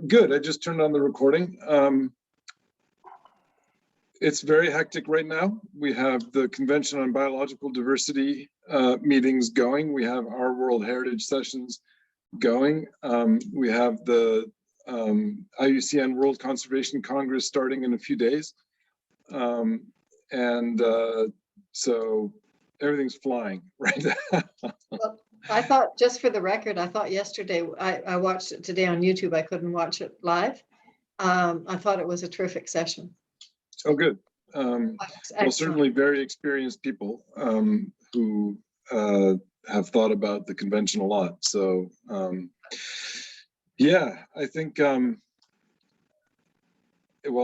Good. I just turned on the recording. It's very hectic right now. We have the Convention on Biological Diversity meetings going. We have our World Heritage sessions going. We have the IUCN World Conservation Congress starting in a few days. So everything's flying right now. Well, I thought, just for the record, I thought yesterday, I watched it today on YouTube. I couldn't watch it live. I thought it was a terrific session. Oh, good. Well, certainly very experienced people who have thought about the convention a lot. So, yeah, I think, well,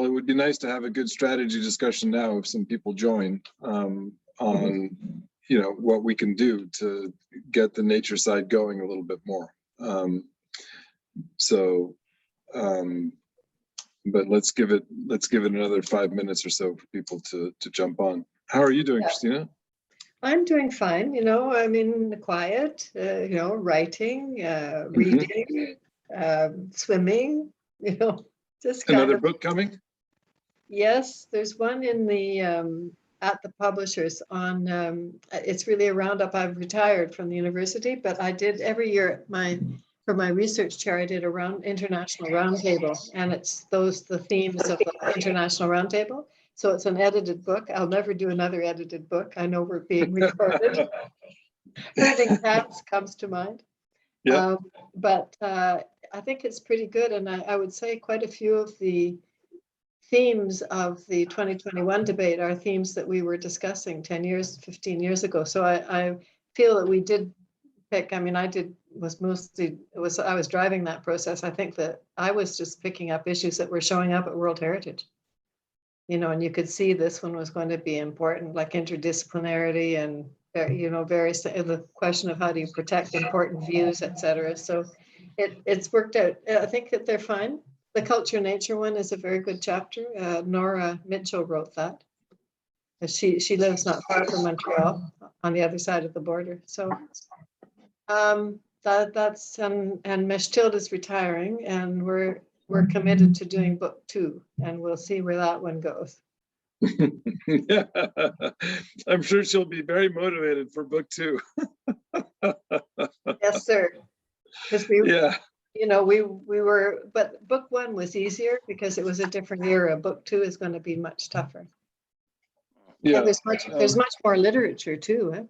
it would be nice to have a good strategy discussion now if some people join on, you know, what we can do to get the nature side going a little bit more. But let's give it another 5 minutes or so for people to jump on. How are you doing, Christina? I'm doing fine. You know, I'm in quiet, you know, writing, reading, swimming, you know, just kind Another of. book coming? Yes, there's one in the, at the publishers on, it's really a roundup. I've retired from the university, but I did every year for my research chair, I did a international roundtable, and it's the themes of the international roundtable. So it's an edited book. I'll never do another edited book. I know we're being recorded. Herding Cats comes to mind. Yeah. But I think it's pretty good. And I would say quite a few of the themes of the 2021 debate are themes that we were discussing 10 years, 15 years ago. So I feel that we did pick, I mean, I was driving that process. I think that I was just picking up issues that were showing up at World Heritage. You know, and you could see this one was going to be important, like interdisciplinarity and, you know, the question of how do you protect important views, et cetera. So it's worked out. I think that they're fine. The Culture Nature one is a very good chapter. Nora Mitchell wrote that. She lives not far from Montreal on the other side of the border. So that's and Mechtilde is retiring, and we're committed to doing book 2, and we'll see where that one goes. Yeah, I'm sure she'll be very motivated for book 2. Yes, sir. Because you know, we were, but book 1 was easier because it was a different era. Book 2 is going to be much tougher. Yeah, and there's much more literature too. Eh?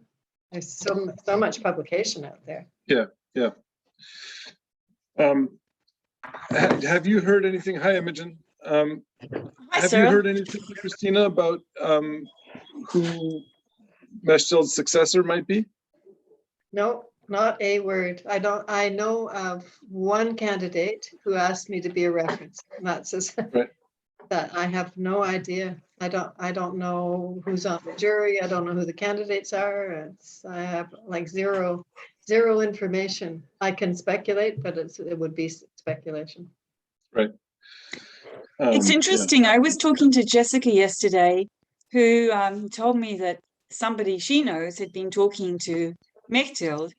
There's so much publication out there. Yeah, yeah. Have you heard anything? Hi, Imogen. Hi, have Sarah. you heard anything, Christina, about who Mechtilde's successor might be? No, not a word. I know of one candidate who asked me to be a reference. And that's right. That I have no idea. I don't know who's on the jury. I don't know who the candidates are. I have like zero information. I can speculate, but it would be speculation. Right. It's interesting. Yeah. I was talking to Jessica yesterday, who told me that somebody she knows had been talking to Mechtilde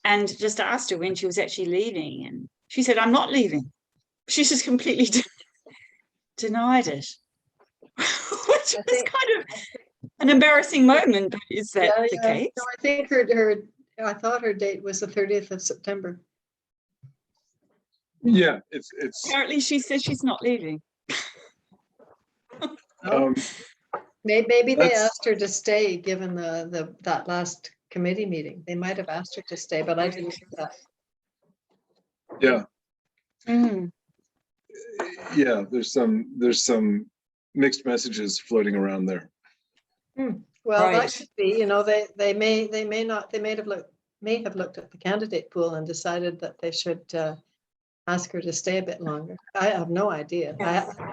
and just asked her when she was actually leaving. And she said, "I'm not leaving." She just completely denied it, which is kind of an embarrassing moment. But is that the case? No, I think I thought her date was the 30th of September. Yeah, it's apparently she says she's not leaving. Maybe they asked her to stay, given that last committee meeting. They might have asked her to stay, but I didn't hear that. Yeah. Mm. Yeah, there's some mixed messages floating around there. Well, right. That could be. You know, they may have looked at the candidate pool and decided that they should ask her to stay a bit longer. I have no idea.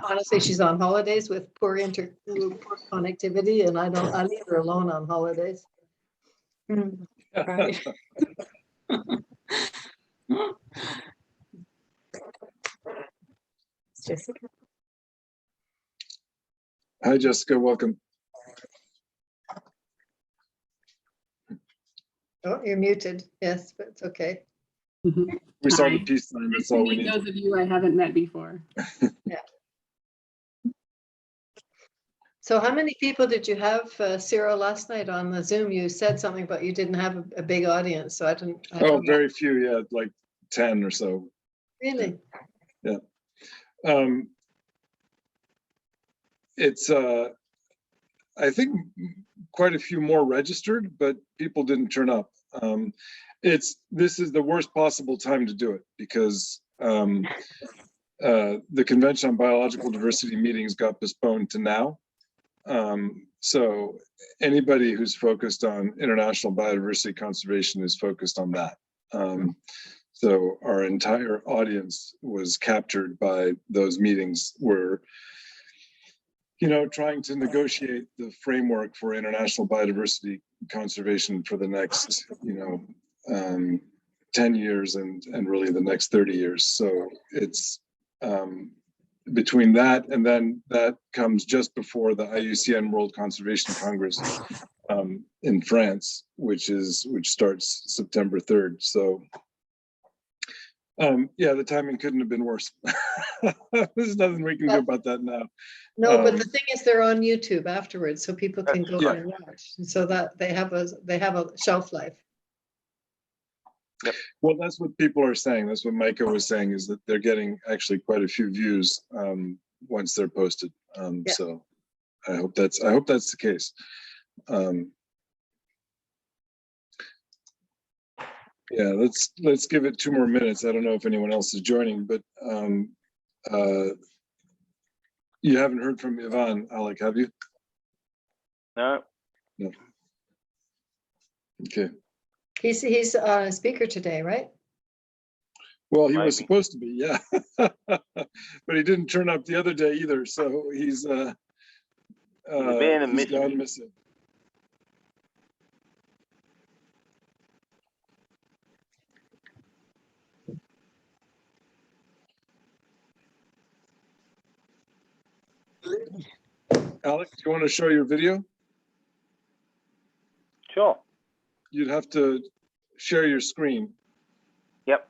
Honestly, she's on holidays with poor connectivity, and I leave her alone on holidays. Right. Jessica. Hi, Jessica. Welcome. Oh, you're muted. Yes, but it's okay. We saw the Hi. peace sign, Nice that's to all we meet need. those of you I haven't met before. So how many people did you have, Cyril, last night on the Zoom? You said something, but you didn't have a big audience, so I Oh, don't know. very few, yeah, like 10 or so. Really? It's, I think quite a few more registered, but people didn't turn up. This is the worst possible time to do it because the Convention on Biological Diversity meetings got postponed to now. So anybody who's focused on international biodiversity conservation is focused on that. So our entire audience was captured by those meetings where, trying to negotiate the framework for international biodiversity conservation for the next, 10 years and really the next 30 years. So it's between that and then that comes just before the IUCN World Conservation Congress in France, which starts September 3rd. So yeah, the timing couldn't have been worse. There's nothing we can do about that now. No, but the thing is, they're on YouTube afterwards, so people can go Yeah. and watch, and so that they have a shelf life. Yep. Well, that's what people are saying. That's what Micah was saying, is that they're getting actually quite a few views once they're posted. Yeah. So I hope that's the case. Yeah, let's give it 2 more minutes. I don't know if anyone else is joining, but you haven't heard from Ivan, Alec, have you? No. No. Okay. He's a speaker today, right? Well, he was Maybe. supposed to be, yeah. But he didn't turn up the other day either, so he's man of he's gone mystery. missing. Alec, do you want to show your video? Sure. You'd have to share your screen. Yep.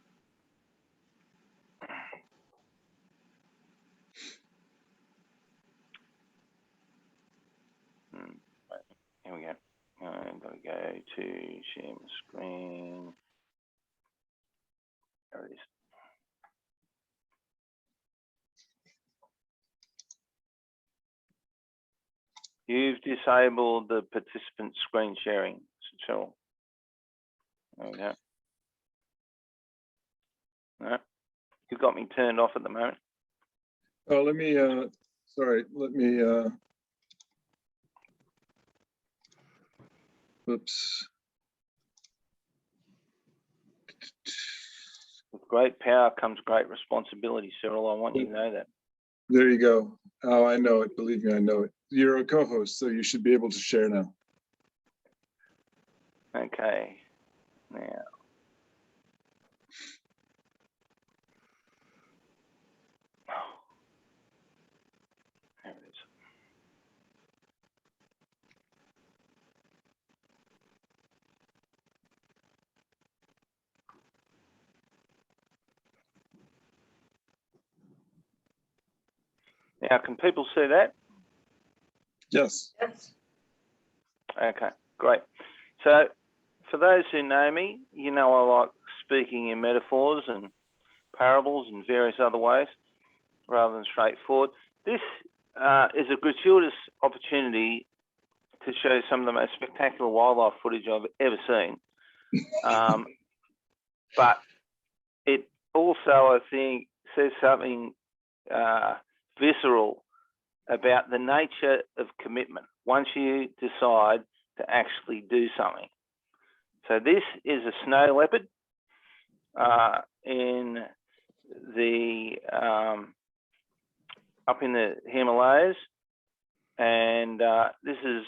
Right, here we go. I'm going to go to share my screen. There it is. You've disabled the participant screen sharing. Sure. There we go. No, you've got me turned off at the moment. Oh, let me, sorry, let me, whoops. With great power comes great responsibility, Cyril. I want you to know that. There you go. Oh, I know it. Believe me, I know it. You're a co-host, so you should be able to share now. Okay. Now. There it is. Now, can people see that? Yes. Yes. Okay, great. So, for those who know me, you know I like speaking in metaphors and parables and various other ways, rather than straightforward. This is a gratuitous opportunity to show some of the most spectacular wildlife footage I've ever seen. But it also, I think, says something visceral about the nature of commitment once you decide to actually do something. So this is a snow leopard in the up in the Himalayas, and this is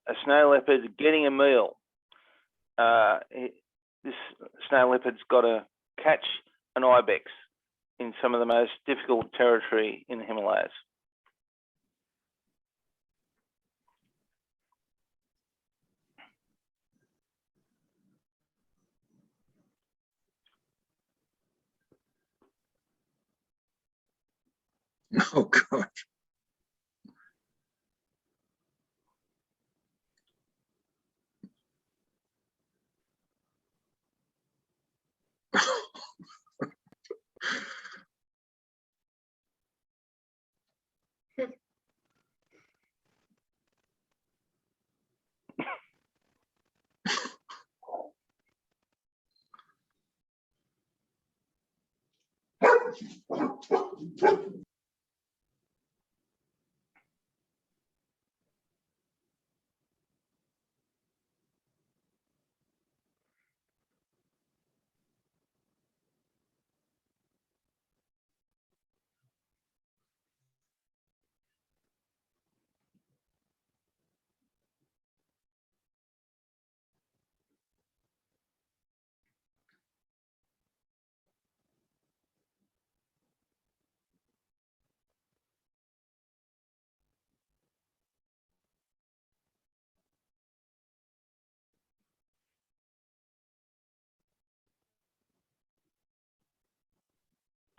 a snow leopard getting a meal. This snow leopard's got to catch an ibex in some of the most difficult territory in the Himalayas. Oh, God.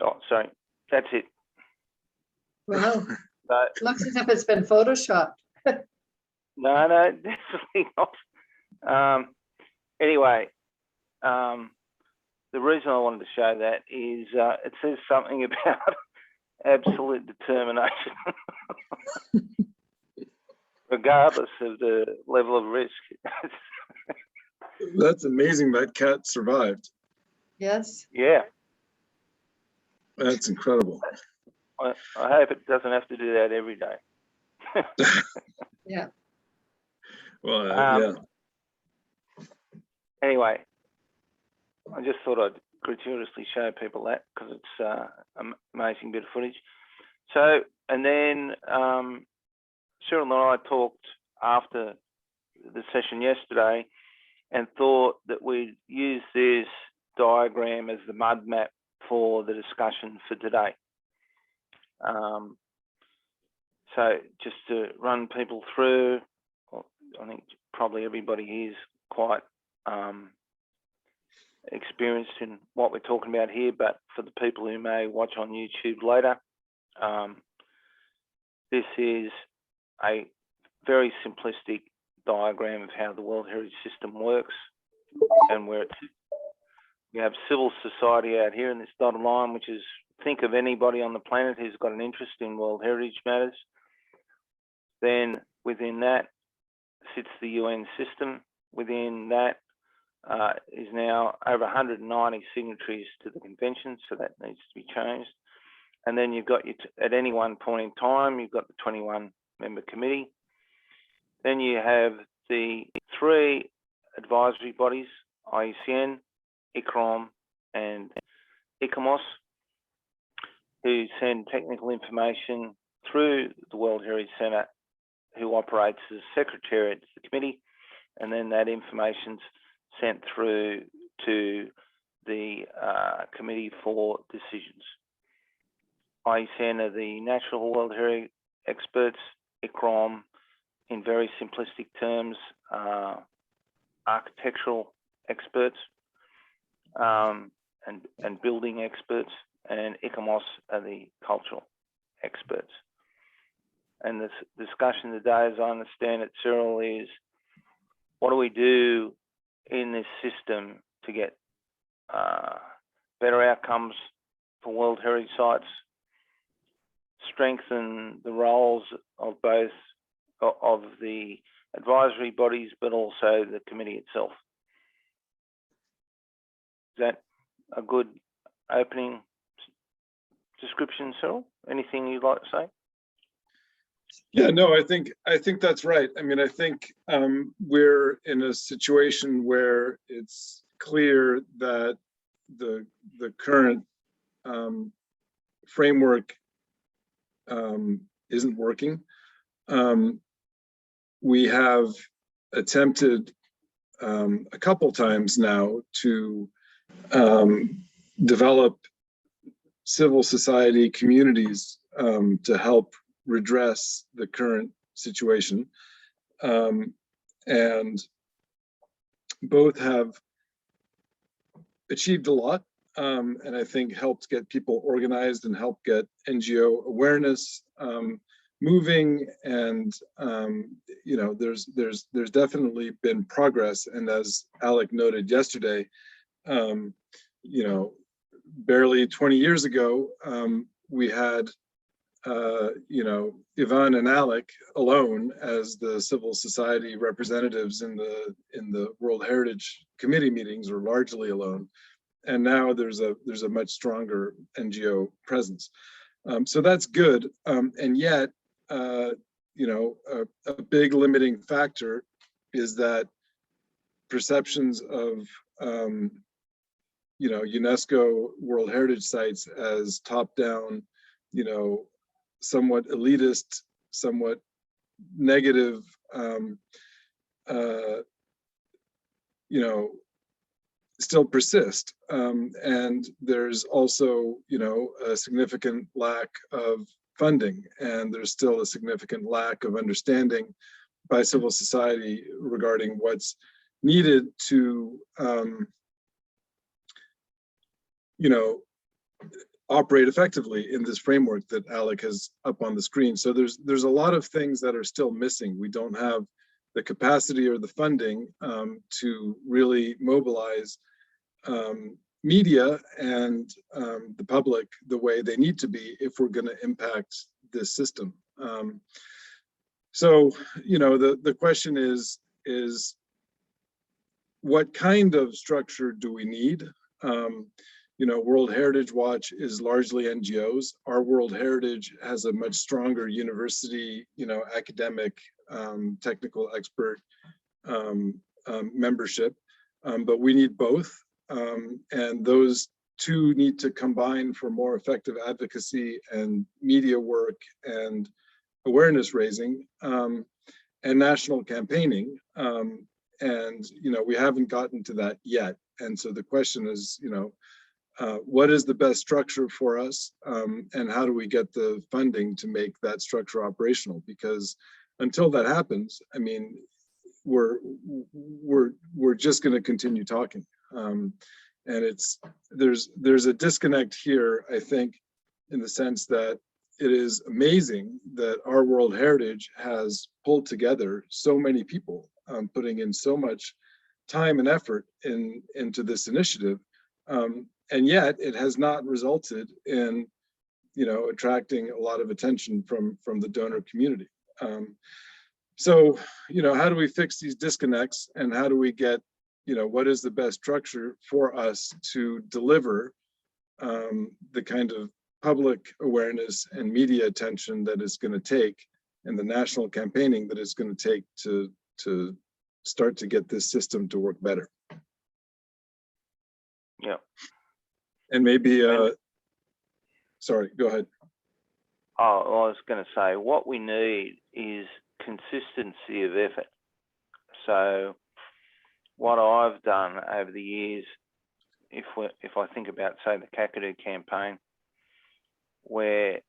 Oh, sorry. That's it. Wow, So, looks as if it's been photoshopped. no, definitely not. Anyway, the reason I wanted to show that is it says something about absolute determination, regardless of the level of risk. That's amazing that cat survived. Yes. Yeah, That's incredible. I hope it doesn't have to do that every day. Yeah. Well, Um, yeah. Anyway, I just thought I'd gratuitously show people that because it's an amazing bit of footage. So, and then Cyril and I talked after the session yesterday and thought that we'd use this diagram as the mud map for the discussion for today. So just to run people through, I think probably everybody is quite experienced in what we're talking about here, but for the people who may watch on YouTube later, this is a very simplistic diagram of how the World Heritage System works and where it's, we have civil society out here in this dotted line, which is, think of anybody on the planet who's got an interest in World Heritage matters. Then within that sits the UN system. Within that is now over 190 signatories to the convention, so that needs to be changed. And then you've got, at any one point in time, you've got the 21 member committee. Then you have the 3 advisory bodies, IUCN, ICROM, and ICOMOS, who send technical information through the World Heritage Centre, who operates as secretariat to the committee, and then that information's sent through to the committee for decisions. IUCN are the natural World Heritage experts, ICROM, in very simplistic terms, architectural experts and building experts, and ICOMOS are the cultural experts. And this discussion today, as I understand it, Cyril, is what do we do in this system to get better outcomes for World Heritage sites, strengthen the roles of both of the advisory bodies, but also the committee itself. Is that a good opening description, Cyril? Anything you'd like to say? Yeah, no, I think that's right. I mean, I think we're in a situation where it's clear that the current framework isn't working. We have attempted a couple times now to develop civil society communities to help redress the current situation. And both have achieved a lot. and I think helped get people organized and helped get NGO awareness moving. And you know, there's definitely been progress. And as Alec noted yesterday, you know, barely 20 years ago, we had you know, Yvonne and Alec alone as the civil society representatives in the World Heritage Committee meetings, or largely alone. And now there's a much stronger NGO presence. So that's good. And yet, you know, a big limiting factor is that perceptions of you know, UNESCO World Heritage sites as top-down, you know, somewhat elitist, somewhat negative, you know, still persist. And there's also, you know, a significant lack of funding, and there's still a significant lack of understanding by civil society regarding what's needed to, you know, operate effectively in this framework that Alec has up on the screen. So there's a lot of things that are still missing. We don't have the capacity or the funding to really mobilize media and the public the way they need to be if we're going to impact this system. So, you know, the question is what kind of structure do we need? You know, World Heritage Watch is largely NGOs. Our World Heritage has a much stronger university, you know, academic, technical expert membership, but we need both. And those two need to combine for more effective advocacy and media work and awareness raising and national campaigning. And, you know, we haven't gotten to that yet. And so the question is, you know, what is the best structure for us, and how do we get the funding to make that structure operational? Because until that happens, I mean, we're just going to continue talking, and there's a disconnect here, I think, in the sense that it is amazing that our World Heritage has pulled together so many people, putting in so much time and effort into this initiative. And yet it has not resulted in, you know, attracting a lot of attention from the donor community. So, you know, how do we fix these disconnects, and how do we get, you know, what is the best structure for us to deliver the kind of public awareness and media attention that it's going to take, and the national campaigning that it's going to take to start to get this system to work better. Yeah. And maybe, sorry, go ahead. Oh, well, I was going to say, what we need is consistency of effort. So what I've done over the years, if I think about, say, the Kakadu campaign, where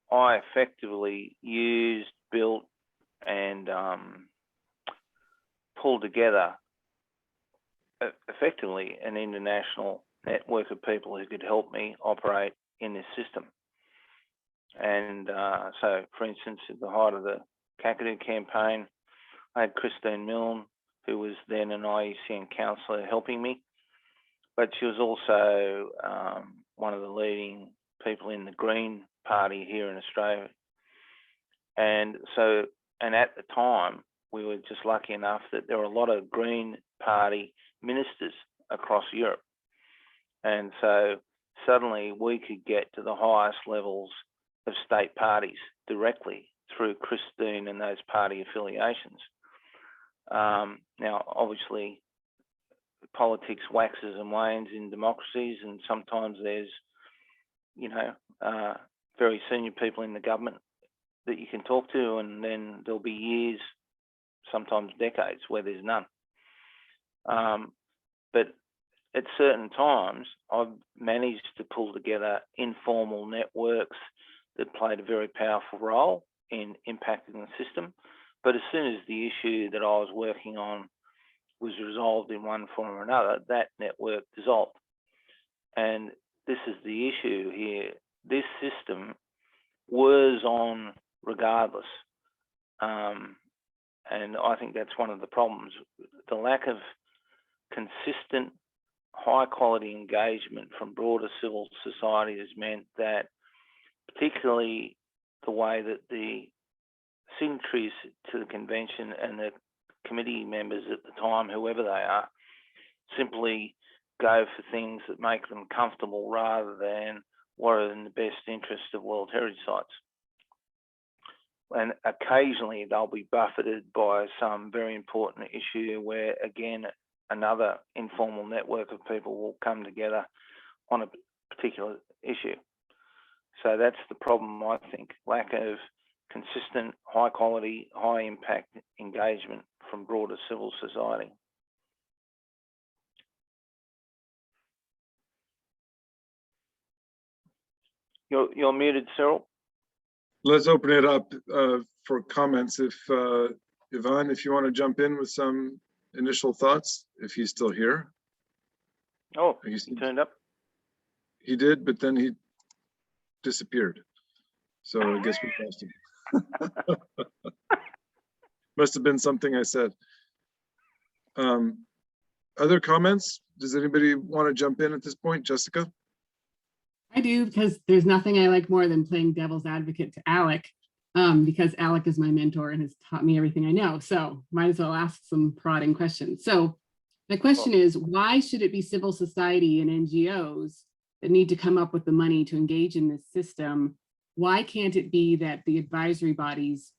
I effectively used, built, and pulled together effectively an international network of people who could help me operate in this system. And so, for instance, at the height of the Kakadu campaign, I had Christine Milne, who was then an IUCN councillor, helping me, but she was also one of the leading people in the Green Party here in Australia. And so, and at the time, we were just lucky enough that there were a lot of Green Party ministers across Europe. And so suddenly we could get to the highest levels of state parties directly through Christine and those party affiliations. Now, obviously, politics waxes and wanes in democracies, and sometimes there's, you know, very senior people in the government that you can talk to, and then there'll be years, sometimes decades, where there's none. But at certain times, I've managed to pull together informal networks that played a very powerful role in impacting the system. But as soon as the issue that I was working on was resolved in one form or another, that network dissolved. And this is the issue here. This system was on regardless. And I think that's one of the problems. The lack of consistent, high-quality engagement from broader civil society has meant that, particularly the way that the signatories to the convention and the committee members at the time, whoever they are, simply go for things that make them comfortable rather than what are in the best interest of World Heritage Sites. And occasionally they'll be buffeted by some very important issue where, again, another informal network of people will come together on a particular issue. So that's the problem, I think, lack of consistent, high quality, high impact engagement from broader civil society. You're muted, Cyril. Let's open it up for comments. If Yvonne, if you want to jump in with some initial thoughts, if he's still here. Oh, he turned up. He did, but then he disappeared. So I guess we lost him. Must have been something I said. Other comments? Does anybody want to jump in at this point? Jessica? I do, because there's nothing I like more than playing devil's advocate to Alec, because Alec is my mentor and has taught me everything I know. So might as well ask some prodding questions. So my question is, why should it be civil society and NGOs that need to come up with the money to engage in this system? Why can't it be that the advisory bodies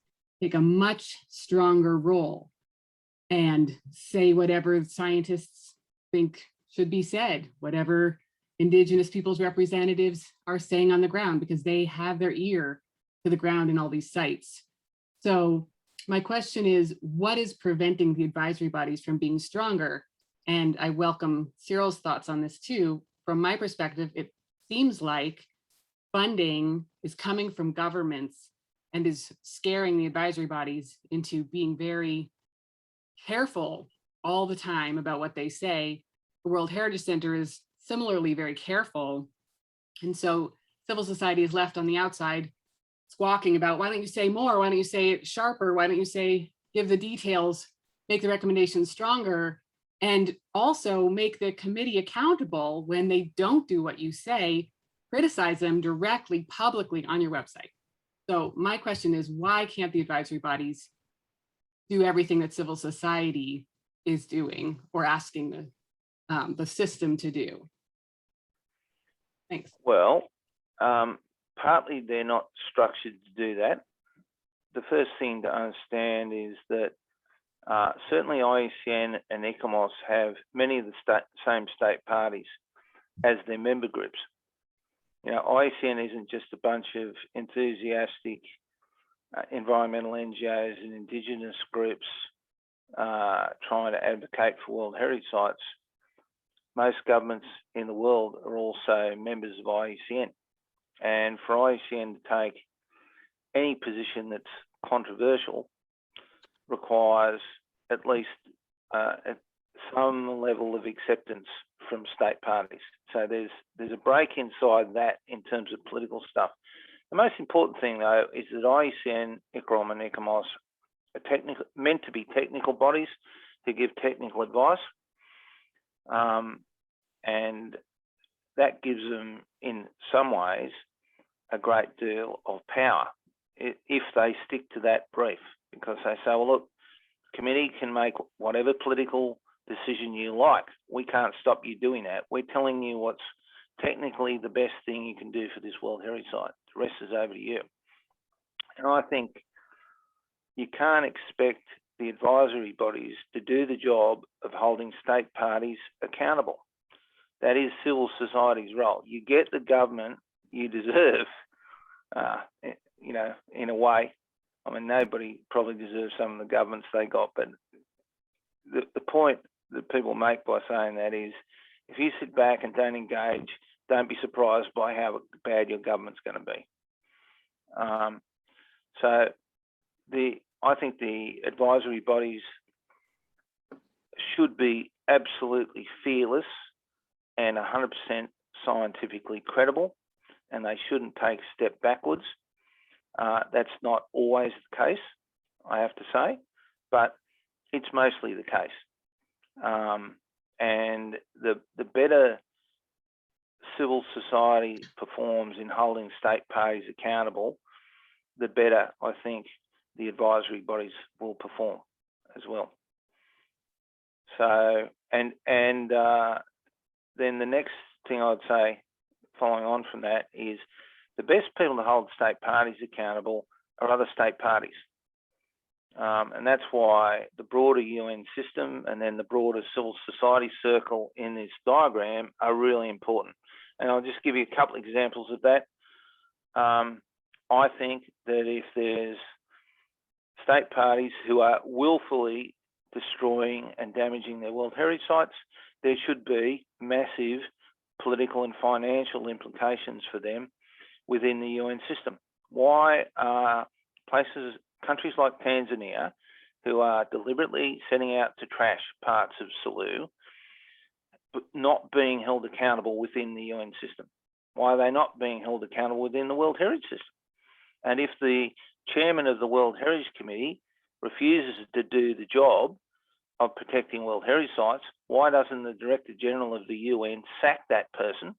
take a much stronger role and say whatever scientists think should be said, whatever Indigenous people's representatives are saying on the ground, because they have their ear to the ground in all these sites? So my question is, what is preventing the advisory bodies from being stronger? And I welcome Cyril's thoughts on this too. From my perspective, it seems like funding is coming from governments and is scaring the advisory bodies into being very careful all the time about what they say. The World Heritage Center is similarly very careful. And so civil society is left on the outside squawking about, why don't you say more? Why don't you say it sharper? Why don't you say, give the details, make the recommendations stronger, and also make the committee accountable when they don't do what you say, criticize them directly, publicly on your website. So my question is, why can't the advisory bodies do everything that civil society is doing or asking the system to do? Thanks. Well, partly they're not structured to do that. The first thing to understand is that certainly IUCN and ICOMOS have many of the same state parties as their member groups. You know, IUCN isn't just a bunch of enthusiastic environmental NGOs and Indigenous groups trying to advocate for World Heritage Sites. Most governments in the world are also members of IUCN. And for IUCN to take any position that's controversial requires at least some level of acceptance from state parties. So there's a break inside that in terms of political stuff. The most important thing, though, is that IUCN, ICROM and ICOMOS are meant to be technical bodies to give technical advice. And that gives them, in some ways, a great deal of power if they stick to that brief, because they say, well, look, the committee can make whatever political decision you like. We can't stop you doing that. We're telling you what's technically the best thing you can do for this World Heritage Site. The rest is over to you. And I think you can't expect the advisory bodies to do the job of holding state parties accountable. That is civil society's role. You get the government you deserve, you know, in a way. I mean, nobody probably deserves some of the governments they got, but the point that people make by saying that is, if you sit back and don't engage, don't be surprised by how bad your government's going to be. So I think the advisory bodies should be absolutely fearless and 100% scientifically credible and they shouldn't take a step backwards. That's not always the case, I have to say, but it's mostly the case. And the better civil society performs in holding state parties accountable, the better I think the advisory bodies will perform as well. So, and then the next thing I'd say, following on from that, is the best people to hold state parties accountable are other state parties. And that's why the broader UN system and then the broader civil society circle in this diagram are really important. And I'll just give you a couple of examples of that. I think that if there's state parties who are willfully destroying and damaging their World Heritage Sites, there should be massive political and financial implications for them within the UN system. Why are countries like Tanzania, who are deliberately setting out to trash parts of Salou, but not being held accountable within the UN system? Why are they not being held accountable within the World Heritage System? And if the chairman of the World Heritage Committee refuses to do the job of protecting World Heritage Sites, why doesn't the Director General of the UN sack that person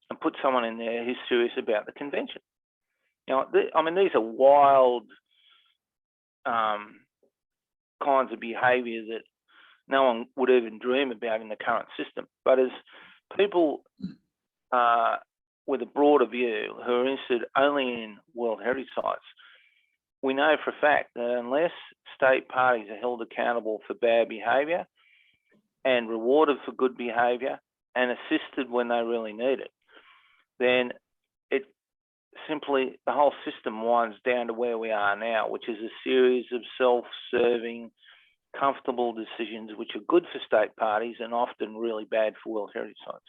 and put someone in there who's serious about the convention? You know, I mean, these are wild kinds of behaviour that no one would even dream about in the current system. But as people with a broader view who are interested only in World Heritage Sites, we know for a fact that unless state parties are held accountable for bad behaviour and rewarded for good behaviour and assisted when they really need it, then it simply, the whole system winds down to where we are now, which is a series of self-serving, comfortable decisions which are good for state parties and often really bad for World Heritage Sites.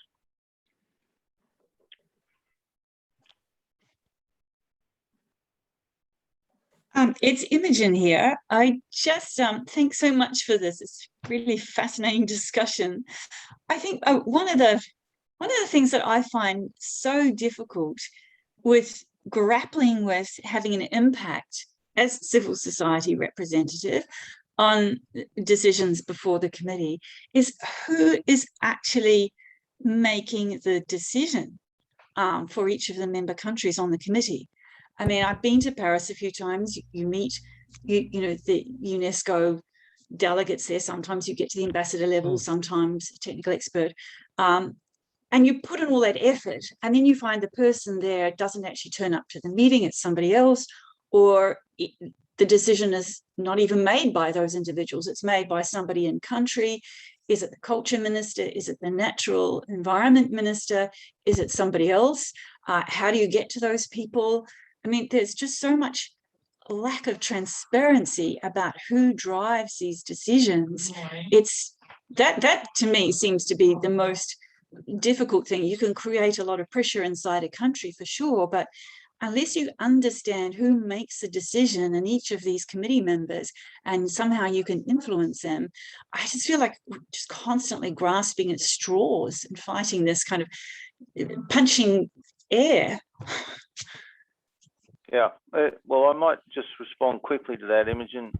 It's Imogen here. I just thanks so much for this. It's really fascinating discussion. I think one of the things that I find so difficult with grappling with having an impact as civil society representative on decisions before the committee is who is actually making the decision for each of the member countries on the committee. I mean, I've been to Paris a few times. You meet, you know, the UNESCO delegates there. Sometimes you get to the ambassador level, sometimes technical expert. And you put in all that effort, and then you find the person there doesn't actually turn up to the meeting, it's somebody else, or the decision is not even made by those individuals, it's made by somebody in country. Is it the culture minister? Is it the natural environment minister? Is it somebody else? How do you get to those people? I mean, there's just so much lack of transparency about who drives these decisions. It's that to me seems to be the most difficult thing. You can create a lot of pressure inside a country for sure, but unless you understand who makes the decision in each of these committee members and somehow you can influence them, I just feel like we're just constantly grasping at straws and fighting this kind of punching air. Yeah, well, I might just respond quickly to that, Imogen.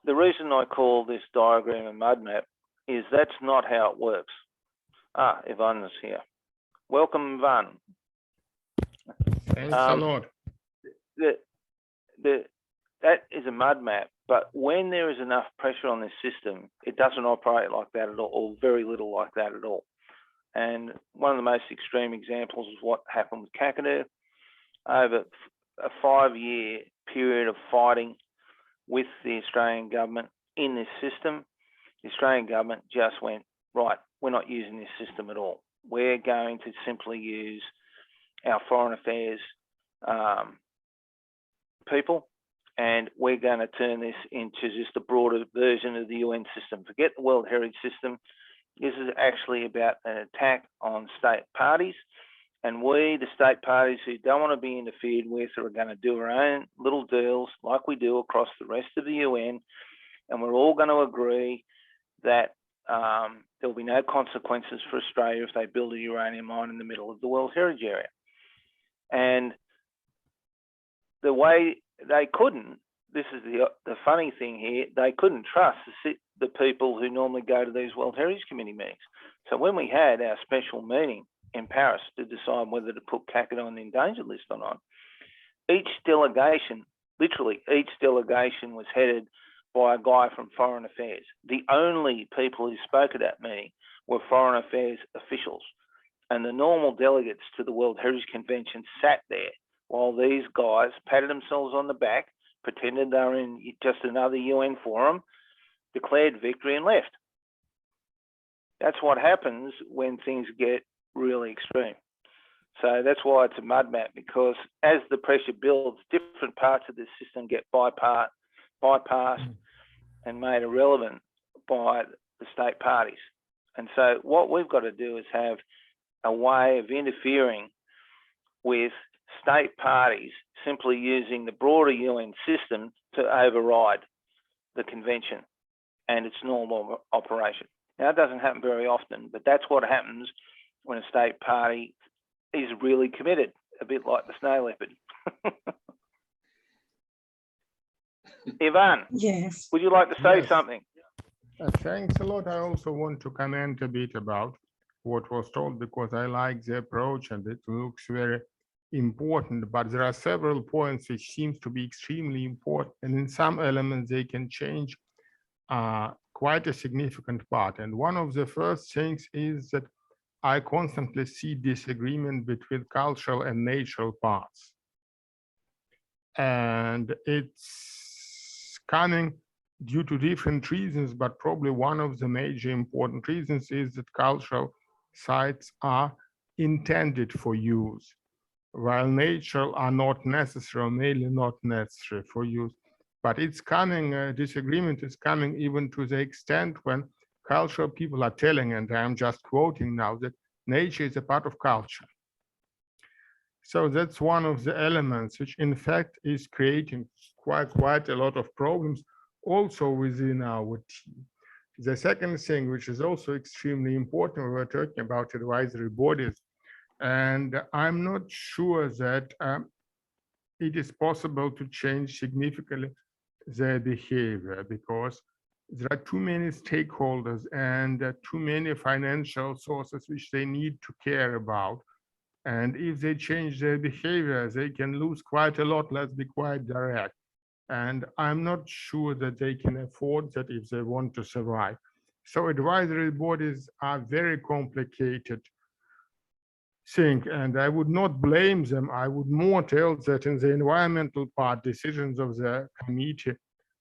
The reason I call this diagram a mud map is that's not how it works. Yvonne is here. Welcome, Yvonne. Thanks a lot. That is a mud map, but when there is enough pressure on this system, it doesn't operate like that at all, or very little like that at all. And one of the most extreme examples is what happened with Kakadu. Over a 5-year period of fighting with the Australian government in this system, the Australian government just went, right, we're not using this system at all. We're going to simply use our foreign affairs people, and we're going to turn this into just a broader version of the UN system. Forget the World Heritage System. This is actually about an attack on state parties. And we, the state parties who don't want to be interfered with, are going to do our own little deals like we do across the rest of the UN. And we're all going to agree that there'll be no consequences for Australia if they build a uranium mine in the middle of the World Heritage Area. And the way they couldn't, this is the funny thing here, they couldn't trust the people who normally go to these World Heritage Committee meetings. So when we had our special meeting in Paris to decide whether to put Kakadu on the endangered list or not, each delegation, literally each delegation, was headed by a guy from Foreign Affairs. The only people who spoke at that meeting were Foreign Affairs officials. And the normal delegates to the World Heritage Convention sat there while these guys patted themselves on the back, pretended they were in just another UN forum, declared victory and left. That's what happens when things get really extreme. So that's why it's a mud map, because as the pressure builds, different parts of the system get bypassed and made irrelevant by the state parties. And so what we've got to do is have a way of interfering with state parties simply using the broader UN system to override the convention and its normal operation. Now, it doesn't happen very often, but that's what happens when a state party is really committed, a bit like the snow leopard. Ivan, Yes. would you like to say Yes. something? Thanks a lot. I also want to comment a bit about what was told, because I like the approach and it looks very important, but there are several points which seems to be extremely important, and in some elements they can change quite a significant part. And one of the first things is that I constantly see disagreement between cultural and natural parts. And it's coming due to different reasons, but probably one of the major important reasons is that cultural sites are intended for use, while natural are not necessary, or mainly not necessary for use. But it's coming, disagreement is coming even to the extent when cultural people are telling, and I'm just quoting now, that nature is a part of culture. So that's one of the elements which in fact is creating quite a lot of problems also within our team. The second thing, which is also extremely important, we were talking about advisory bodies, and I'm not sure that it is possible to change significantly their behavior, because there are too many stakeholders and too many financial sources which they need to care about. And if they change their behavior, they can lose quite a lot. Let's be quite direct. And I'm not sure that they can afford that if they want to survive. So advisory bodies are very complicated thing, and I would not blame them. I would more tell that in the environmental part, decisions of the committee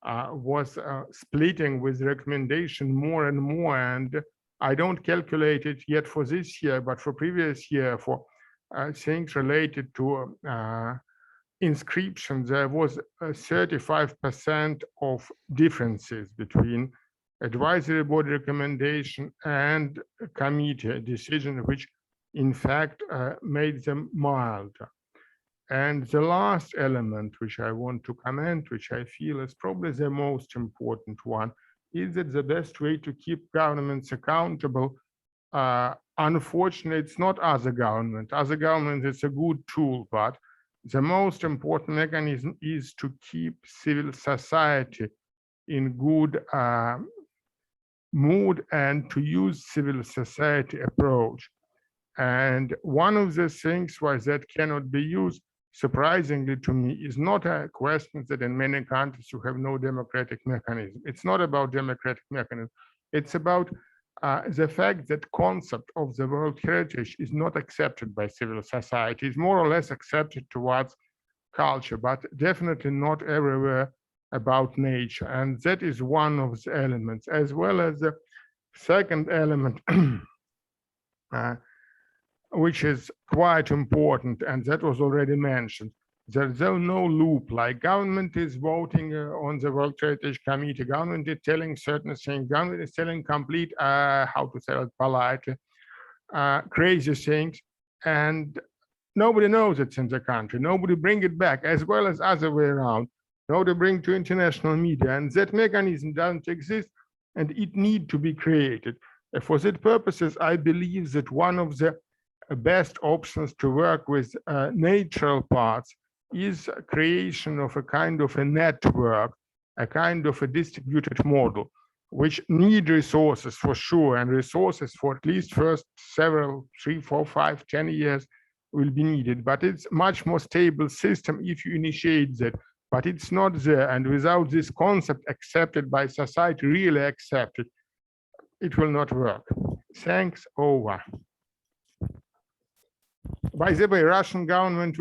was splitting with recommendation more and more. And I don't calculate it yet for this year, but for previous year, for things related to inscription, there was 35% of differences between advisory body recommendation and committee decision, which in fact made them milder. And the last element which I want to comment, which I feel is probably the most important one, is that the best way to keep governments accountable, unfortunately, it's not other government. Other government is a good tool, but the most important mechanism is to keep civil society in good mood and to use civil society approach. And one of the things why that cannot be used, surprisingly to me, is not a question that in many countries you have no democratic mechanism. It's not about democratic mechanism. It's about the fact that concept of the World Heritage is not accepted by civil society. It's more or less accepted towards culture, but definitely not everywhere about nature. And that is one of the elements, as well as the second element, which is quite important, and that was already mentioned. There's no loop, like government is voting on the World Heritage Committee, government is telling certain things, government is telling complete, how to say it politely, crazy things, and nobody knows it's in the country, nobody bring it back, as well as other way around, nobody bring to international media, and that mechanism doesn't exist and it need to be created. And for that purposes, I believe that one of the best options to work with natural parts is creation of a kind of a network, a kind of a distributed model, which need resources for sure, and resources for at least first several, 3, 4, 5, 10 years will be needed. But it's much more stable system if you initiate that. But it's not there, and without this concept accepted by society, really accepted, it will not work. Thanks, over. By the way, Russian government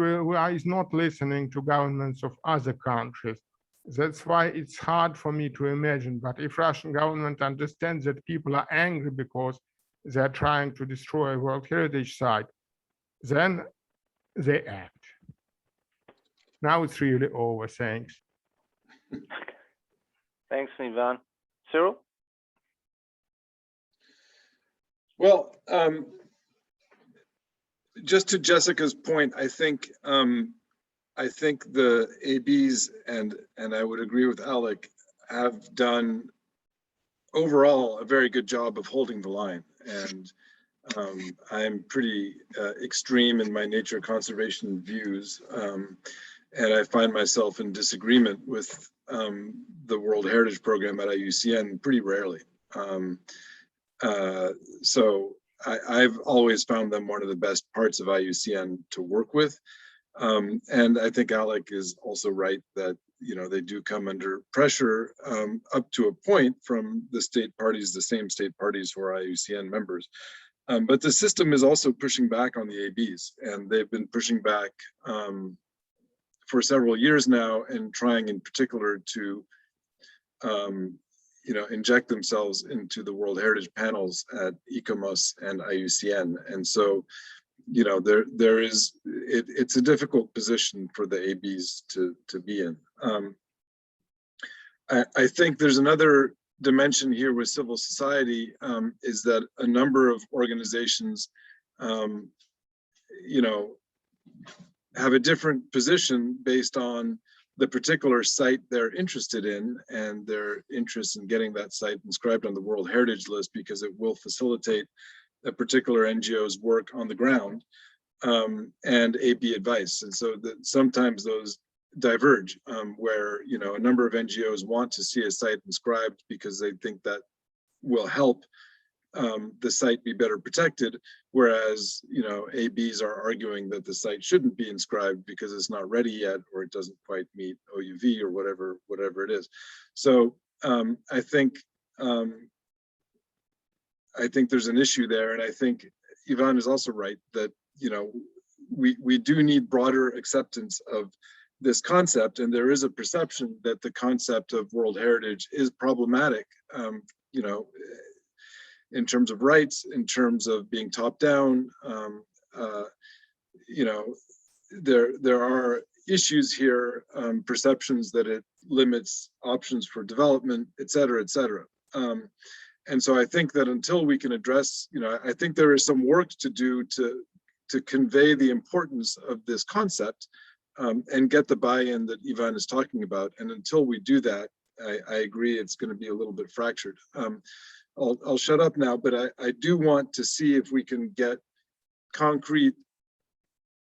is not listening to governments of other countries. That's why it's hard for me to imagine. But if Russian government understands that people are angry because they're trying to destroy a World Heritage Site, then they act. Now it's really over. Thanks. Thanks, Ivan. Cyril? Well, just to Jessica's point, I think the ABs and I would agree with Alec have done overall a very good job of holding the line. And I'm pretty extreme in my nature conservation views, and I find myself in disagreement with the World Heritage Program at IUCN pretty rarely. So I've always found them one of the best parts of IUCN to work with. And I think Alec is also right that, you know, they do come under pressure up to a point from the state parties, the same state parties who are IUCN members. But the system is also pushing back on the ABs, and they've been pushing back for several years now, and trying in particular to you know, inject themselves into the World Heritage panels at ICOMOS and IUCN. And so, you know, it's a difficult position for the ABs to be in. I think there's another dimension here with civil society, is that a number of organizations, you know, have a different position based on the particular site they're interested in, and their interest in getting that site inscribed on the World Heritage List because it will facilitate a particular NGO's work on the ground, and AB advice. And so sometimes those diverge, where, you know, a number of NGOs want to see a site inscribed because they think that will help the site be better protected, whereas, you know, ABs are arguing that the site shouldn't be inscribed because it's not ready yet, or it doesn't quite meet OUV, or whatever it is. So I think there's an issue there, and I think Ivan is also right that, you know, we do need broader acceptance of this concept, and there is a perception that the concept of World Heritage is problematic, you know, in terms of rights, in terms of being top down. You know, there are issues here, perceptions that it limits options for development, et cetera, et cetera. And so I think that until we can address, you know, I think there is some work to do to convey the importance of this concept, and get the buy-in that Ivan is talking about. And until we do that, I agree it's going to be a little bit fractured. I'll shut up now, but I do want to see if we can get concrete,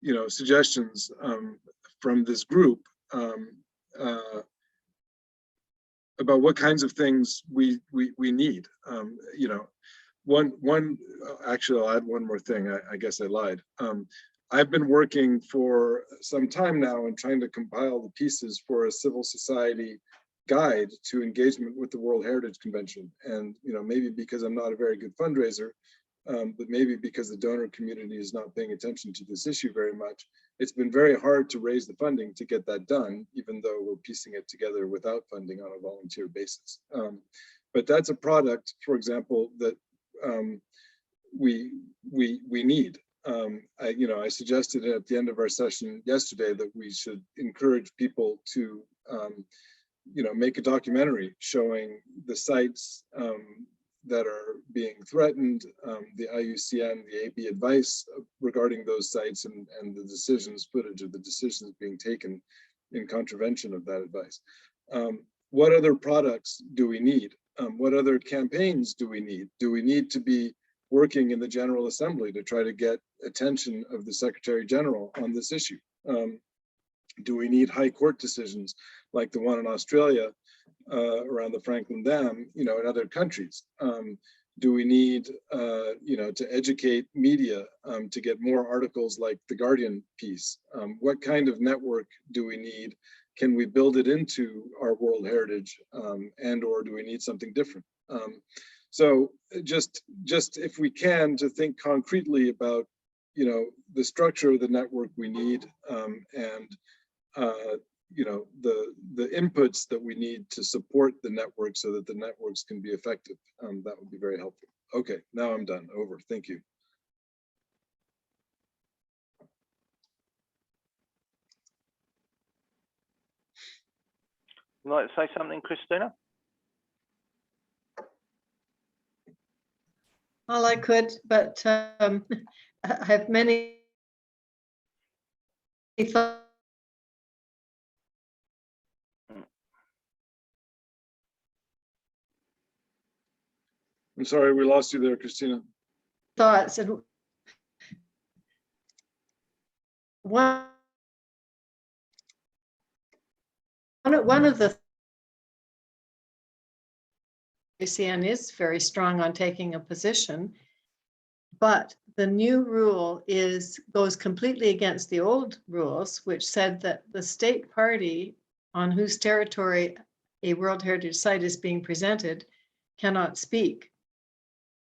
you know, suggestions from this group about what kinds of things we need. You know, actually, I'll add one more thing. I guess I lied. I've been working for some time now and trying to compile the pieces for a civil society guide to engagement with the World Heritage Convention. And, you know, maybe because I'm not a very good fundraiser, but maybe because the donor community is not paying attention to this issue very much, it's been very hard to raise the funding to get that done, even though we're piecing it together without funding on a volunteer basis. But that's a product, for example, that we need. I suggested at the end of our session yesterday that we should encourage people to make a documentary showing the sites that are being threatened, the IUCN, the AB advice regarding those sites, and the decisions, footage of the decisions being taken in contravention of that advice. what other products do we need? What other campaigns do we need? Do we need to be working in the General Assembly to try to get attention of the Secretary General on this issue? Do we need high court decisions like the one in Australia around the Franklin Dam, in other countries? Do we need, to educate media to get more articles like the Guardian piece? What kind of network do we need? Can we build it into our World Heritage, and or do we need something different? So just if we can, to think concretely about, the structure of the network we need, and the inputs that we need to support the network so that the networks can be effective. That would be very helpful. Okay, now I'm done. Over. Thank you. Would you like to say something, Christina? All I could, but I have many thoughts. I'm sorry, we lost you there, Christina. And one of the ICN is very strong on taking a position, but the new rule goes completely against the old rules, which said that the state party on whose territory a World Heritage Site is being presented cannot speak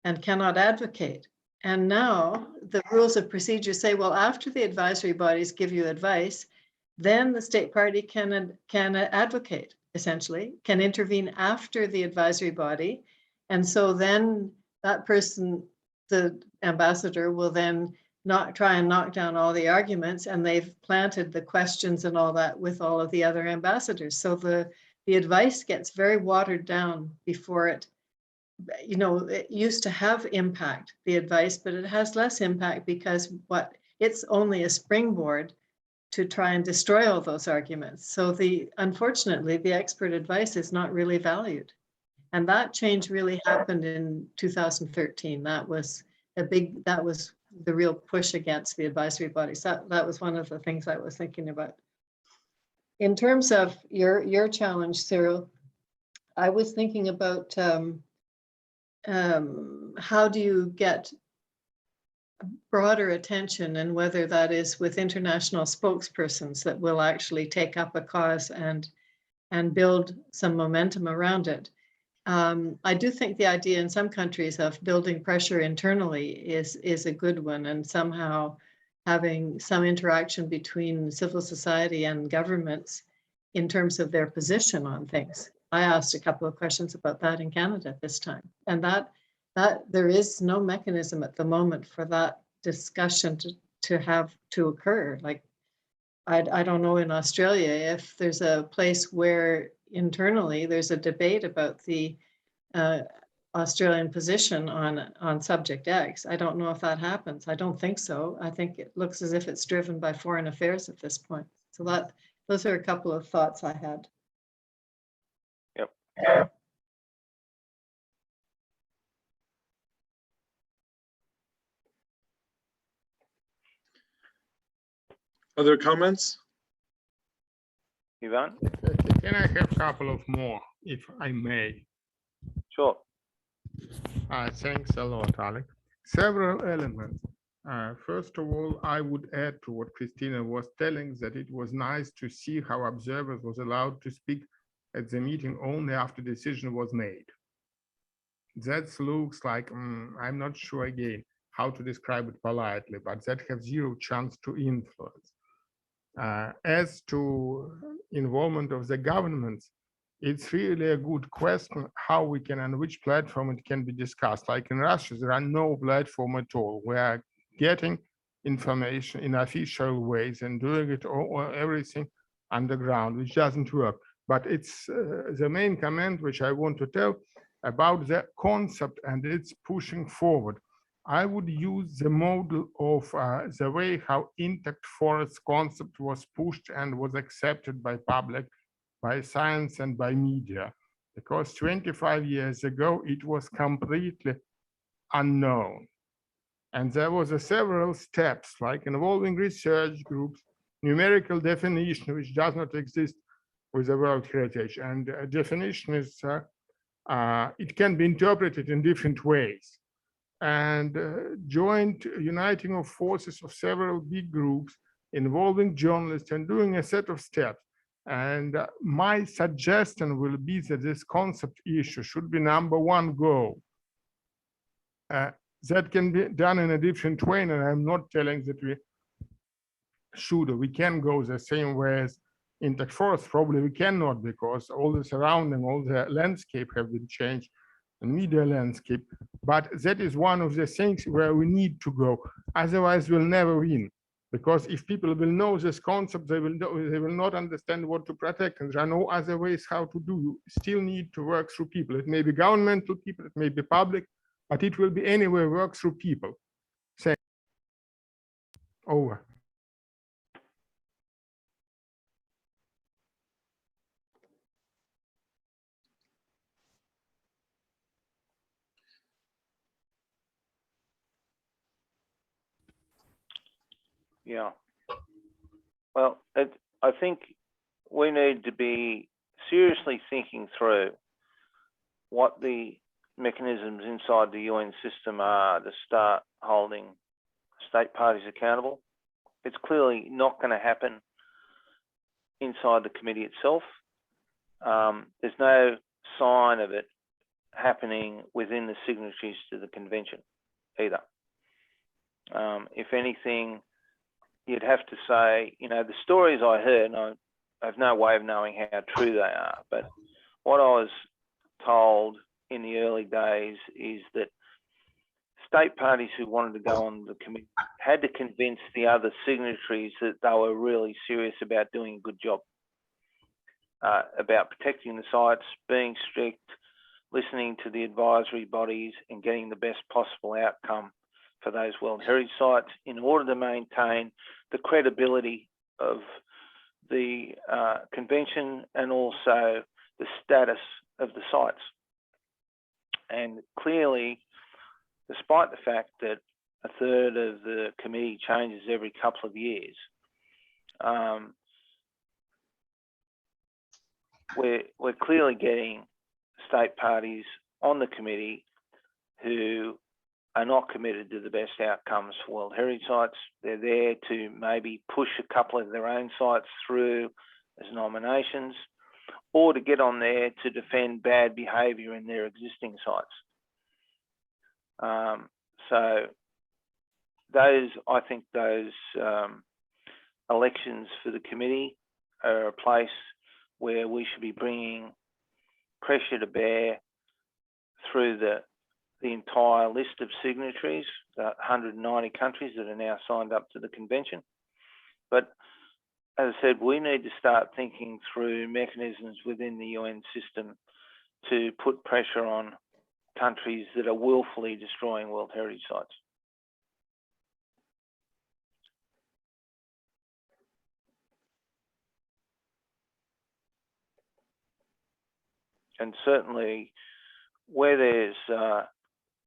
and cannot advocate. And now the rules of procedure say, well, after the advisory bodies give you advice, then the state party can advocate, essentially, can intervene after the advisory body. And so then that person, the ambassador, will then not try and knock down all the arguments, and they've planted the questions and all that with all of the other ambassadors. So the advice gets very watered down before it. It used to have impact, the advice, but it has less impact because it's only a springboard to try and destroy all those arguments. So unfortunately, the expert advice is not really valued. And that change really happened in 2013. That was the real push against the advisory bodies. That was one of the things I was thinking about. In terms of your challenge, Cyril, I was thinking about how do you get broader attention, and whether that is with international spokespersons that will actually take up a cause and build some momentum around it. I do think the idea in some countries of building pressure internally is a good one, and somehow having some interaction between civil society and governments in terms of their position on things. I asked a couple of questions about that in Canada this time, and that there is no mechanism at the moment for that discussion to occur. Like, I don't know in Australia if there's a place where internally there's a debate about the Australian position on subject X. I don't know if that happens. I don't think so. I think it looks as if it's driven by foreign affairs at this point. So those are a couple of thoughts I had. Yep. Other comments? Ivan? Can I have a couple of more, if I may? Sure. Thanks a lot, Alec. Several elements. First of all, I would add to what Christina was telling, that it was nice to see how observers was allowed to speak at the meeting only after decision was made. That looks like, I'm not sure again how to describe it politely, but that has zero chance to influence. As to involvement of the governments, it's really a good question how we can, on which platform it can be discussed. Like in Russia, there are no platform at all. We are getting information in official ways and doing it all, everything underground, which doesn't work. But it's the main comment which I want to tell about the concept and its pushing forward. I would use the model of the way how intact forest concept was pushed and was accepted by public by science and by media, because 25 years ago, it was completely unknown. And there was several steps, like involving research groups, numerical definition, which does not exist with the World Heritage. And a definition is, it can be interpreted in different ways. And joint uniting of forces of several big groups involving journalists and doing a set of steps. And my suggestion will be that this concept issue should be #1 goal. That can be done in a different way, and I'm not telling that we should or we can go the same way as intact forest. Probably we cannot, because all the surrounding, all the landscape have been changed, and media landscape. But that is one of the things where we need to go. Otherwise, we'll never win. Because if people will know this concept, they will not understand what to protect, and there are no other ways how to do. You still need to work through people. It may be governmental people, it may be public, but it will be anywhere work through people. Say over. Yeah. Well, I think we need to be seriously thinking through what the mechanisms inside the UN system are to start holding state parties accountable. It's clearly not going to happen inside the committee itself. There's no sign of it happening within the signatories to the convention either. If anything, you'd have to say, you know, the stories I heard, and I have no way of knowing how true they are, but what I was told in the early days is that state parties who wanted to go on the committee had to convince the other signatories that they were really serious about doing a good job, about protecting the sites, being strict, listening to the advisory bodies, and getting the best possible outcome for those World Heritage sites in order to maintain the credibility of the convention and also the status of the sites. And clearly, despite the fact that a third of the committee changes every couple of years, we're clearly getting state parties on the committee who are not committed to the best outcomes for World Heritage sites. They're there to maybe push a couple of their own sites through as nominations, or to get on there to defend bad behaviour in their existing sites. So I think those elections for the committee are a place where we should be bringing pressure to bear through the entire list of signatories, 190 countries that are now signed up to the convention. But as I said, we need to start thinking through mechanisms within the UN system to put pressure on countries that are willfully destroying World Heritage sites. And certainly where there's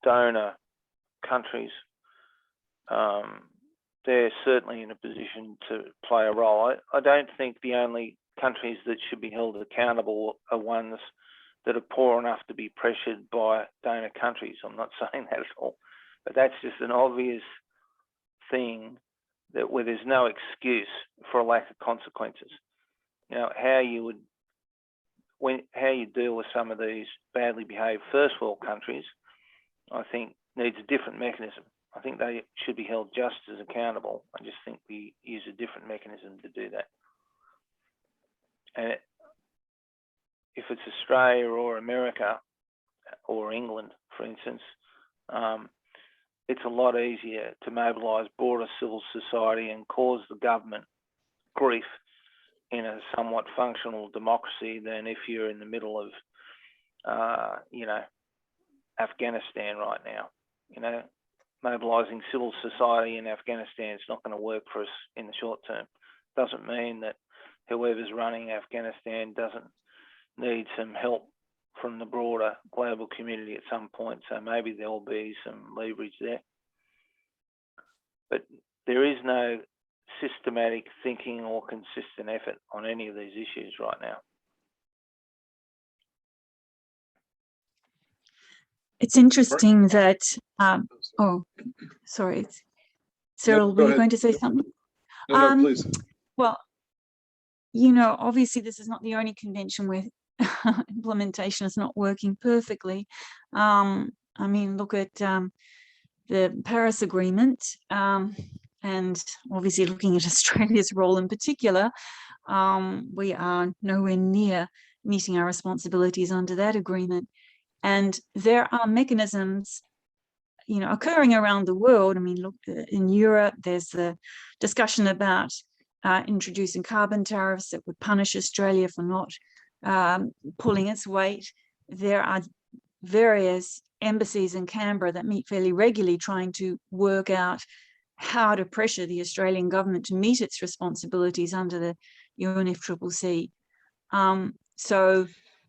donor countries, they're certainly in a position to play a role. I don't think the only countries that should be held accountable are ones that are poor enough to be pressured by donor countries. I'm not saying that at all, but that's just an obvious thing that where there's no excuse for a lack of consequences. You know, how you deal with some of these badly behaved first world countries, I think needs a different mechanism. I think they should be held just as accountable. I just think we use a different mechanism to do that. And if it's Australia or America or England, for instance, it's a lot easier to mobilise broader civil society and cause the government grief in a somewhat functional democracy than if you're in the middle of, you know, Afghanistan right now. You know, mobilising civil society in Afghanistan is not going to work for us in the short term. Doesn't mean that whoever's running Afghanistan doesn't need some help from the broader global community at some point. So maybe there'll be some leverage there. But there is no systematic thinking or consistent effort on any of these issues right now. It's interesting that, oh, sorry, Cyril, were you going to say something? No, please. Well, you know, obviously this is not the only convention where implementation is not working perfectly. I mean, look at the Paris Agreement, and obviously looking at Australia's role in particular, we are nowhere near meeting our responsibilities under that agreement. And there are mechanisms, you know, occurring around the world. I mean, look, in Europe, there's the discussion about introducing carbon tariffs that would punish Australia for not pulling its weight. There are various embassies in Canberra that meet fairly regularly trying to work out how to pressure the Australian government to meet its responsibilities under the UNFCCC. So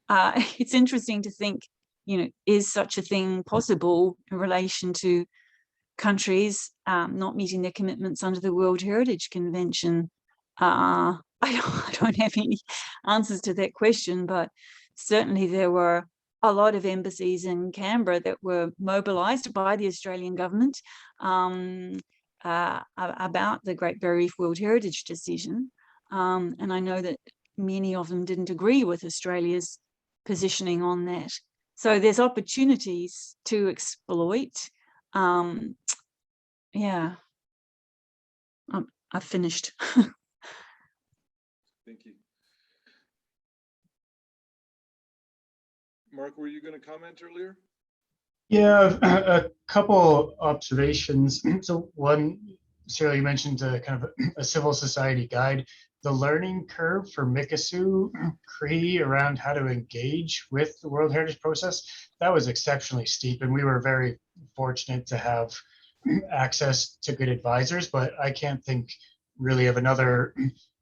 it's interesting to think, you know, is such a thing possible in relation to countries not meeting their commitments under the World Heritage Convention? I don't have any answers to that question, but certainly there were a lot of embassies in Canberra that were mobilised by the Australian government about the Great Barrier Reef World Heritage decision. And I know that many of them didn't agree with Australia's positioning on that. So there's opportunities to exploit. Yeah, I've finished. Thank you. Mark, were you going to comment earlier? Yeah, a couple observations. So one, Cyril, you mentioned kind of a civil society guide. The learning curve for Mikisew Cree around how to engage with the World Heritage process, that was exceptionally steep, and we were very fortunate to have access to good advisors, but I can't think really of another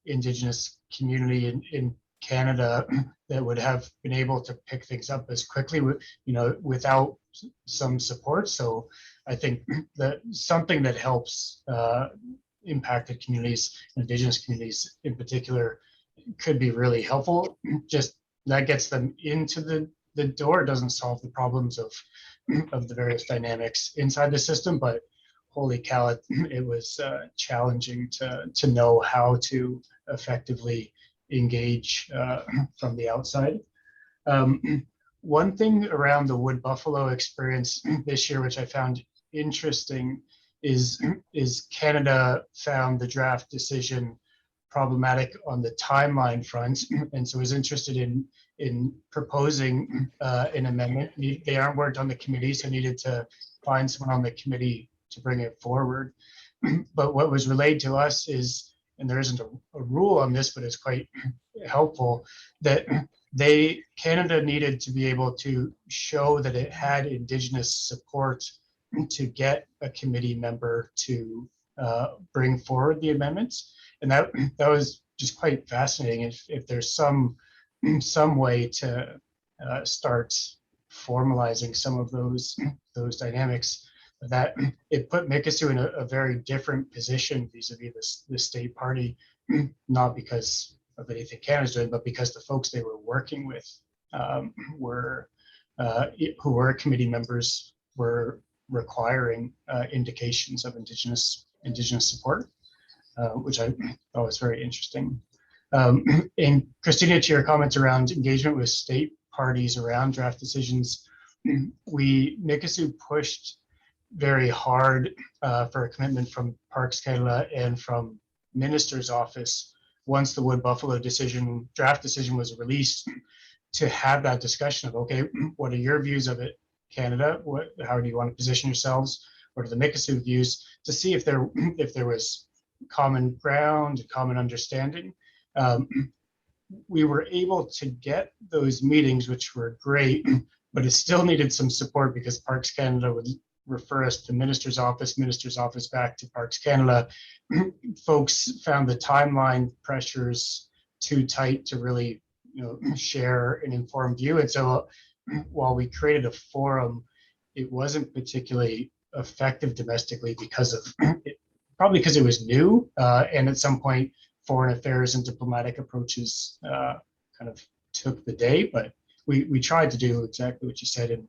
Indigenous community in Canada that would have been able to pick things up as quickly, you know, without some support. So I think that something that helps impacted communities, Indigenous communities in particular, could be really helpful. Just that gets them into the door. It doesn't solve the problems of the various dynamics inside the system, but holy cow, it was challenging to know how to effectively engage from the outside. One thing around the wood buffalo experience this year, which I found interesting, is Canada found the draft decision problematic on the timeline front, and so was interested in proposing an amendment. They weren't on the committee, so needed to find someone on the committee to bring it forward. But what was relayed to us is, and there isn't a rule on this, but it's quite helpful, that Canada needed to be able to show that it had Indigenous support to get a committee member to bring forward the amendments. And that was just quite fascinating. If there's some way to start formalizing some of those dynamics, that it put Mikisew in a very different position vis-a-vis the state party, not because of anything Canada's doing, but because the folks they were working with who were committee members were requiring indications of Indigenous support, which I thought was very interesting. And Christina, to your comments around engagement with state parties around draft decisions, Mikisew pushed very hard for a commitment from Parks Canada and from Minister's office once the Wood Buffalo draft decision was released, to have that discussion of, okay, what are your views of it, Canada? How do you want to position yourselves? What are the Mikisew views? To see if there was common ground, common understanding. We were able to get those meetings, which were great, but it still needed some support because Parks Canada would refer us to Minister's office back to Parks Canada. Folks found the timeline pressures too tight to really, share an informed view. And so while we created a forum, it wasn't particularly effective domestically because of probably because it was new. And at some point, foreign affairs and diplomatic approaches kind of took the day. But we tried to do exactly what you said, and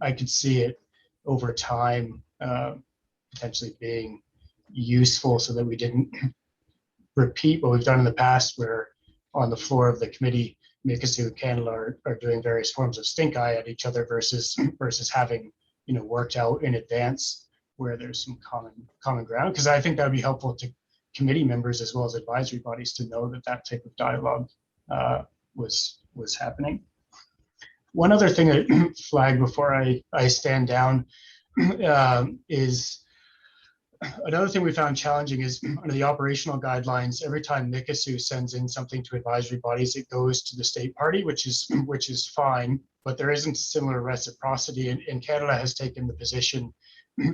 I could see it over time potentially being useful, so that we didn't repeat what we've done in the past, where on the floor of the committee, Mikisew and Canada are doing various forms of stink eye at each other versus having worked out in advance where there's some common ground. Because I think that would be helpful to committee members as well as advisory bodies to know that type of dialogue was happening. One other thing I flagged before I stand down is another thing we found challenging is under the operational guidelines, every time Mikisew sends in something to advisory bodies, it goes to the state party, which is fine, but there isn't similar reciprocity. And Canada has taken the position,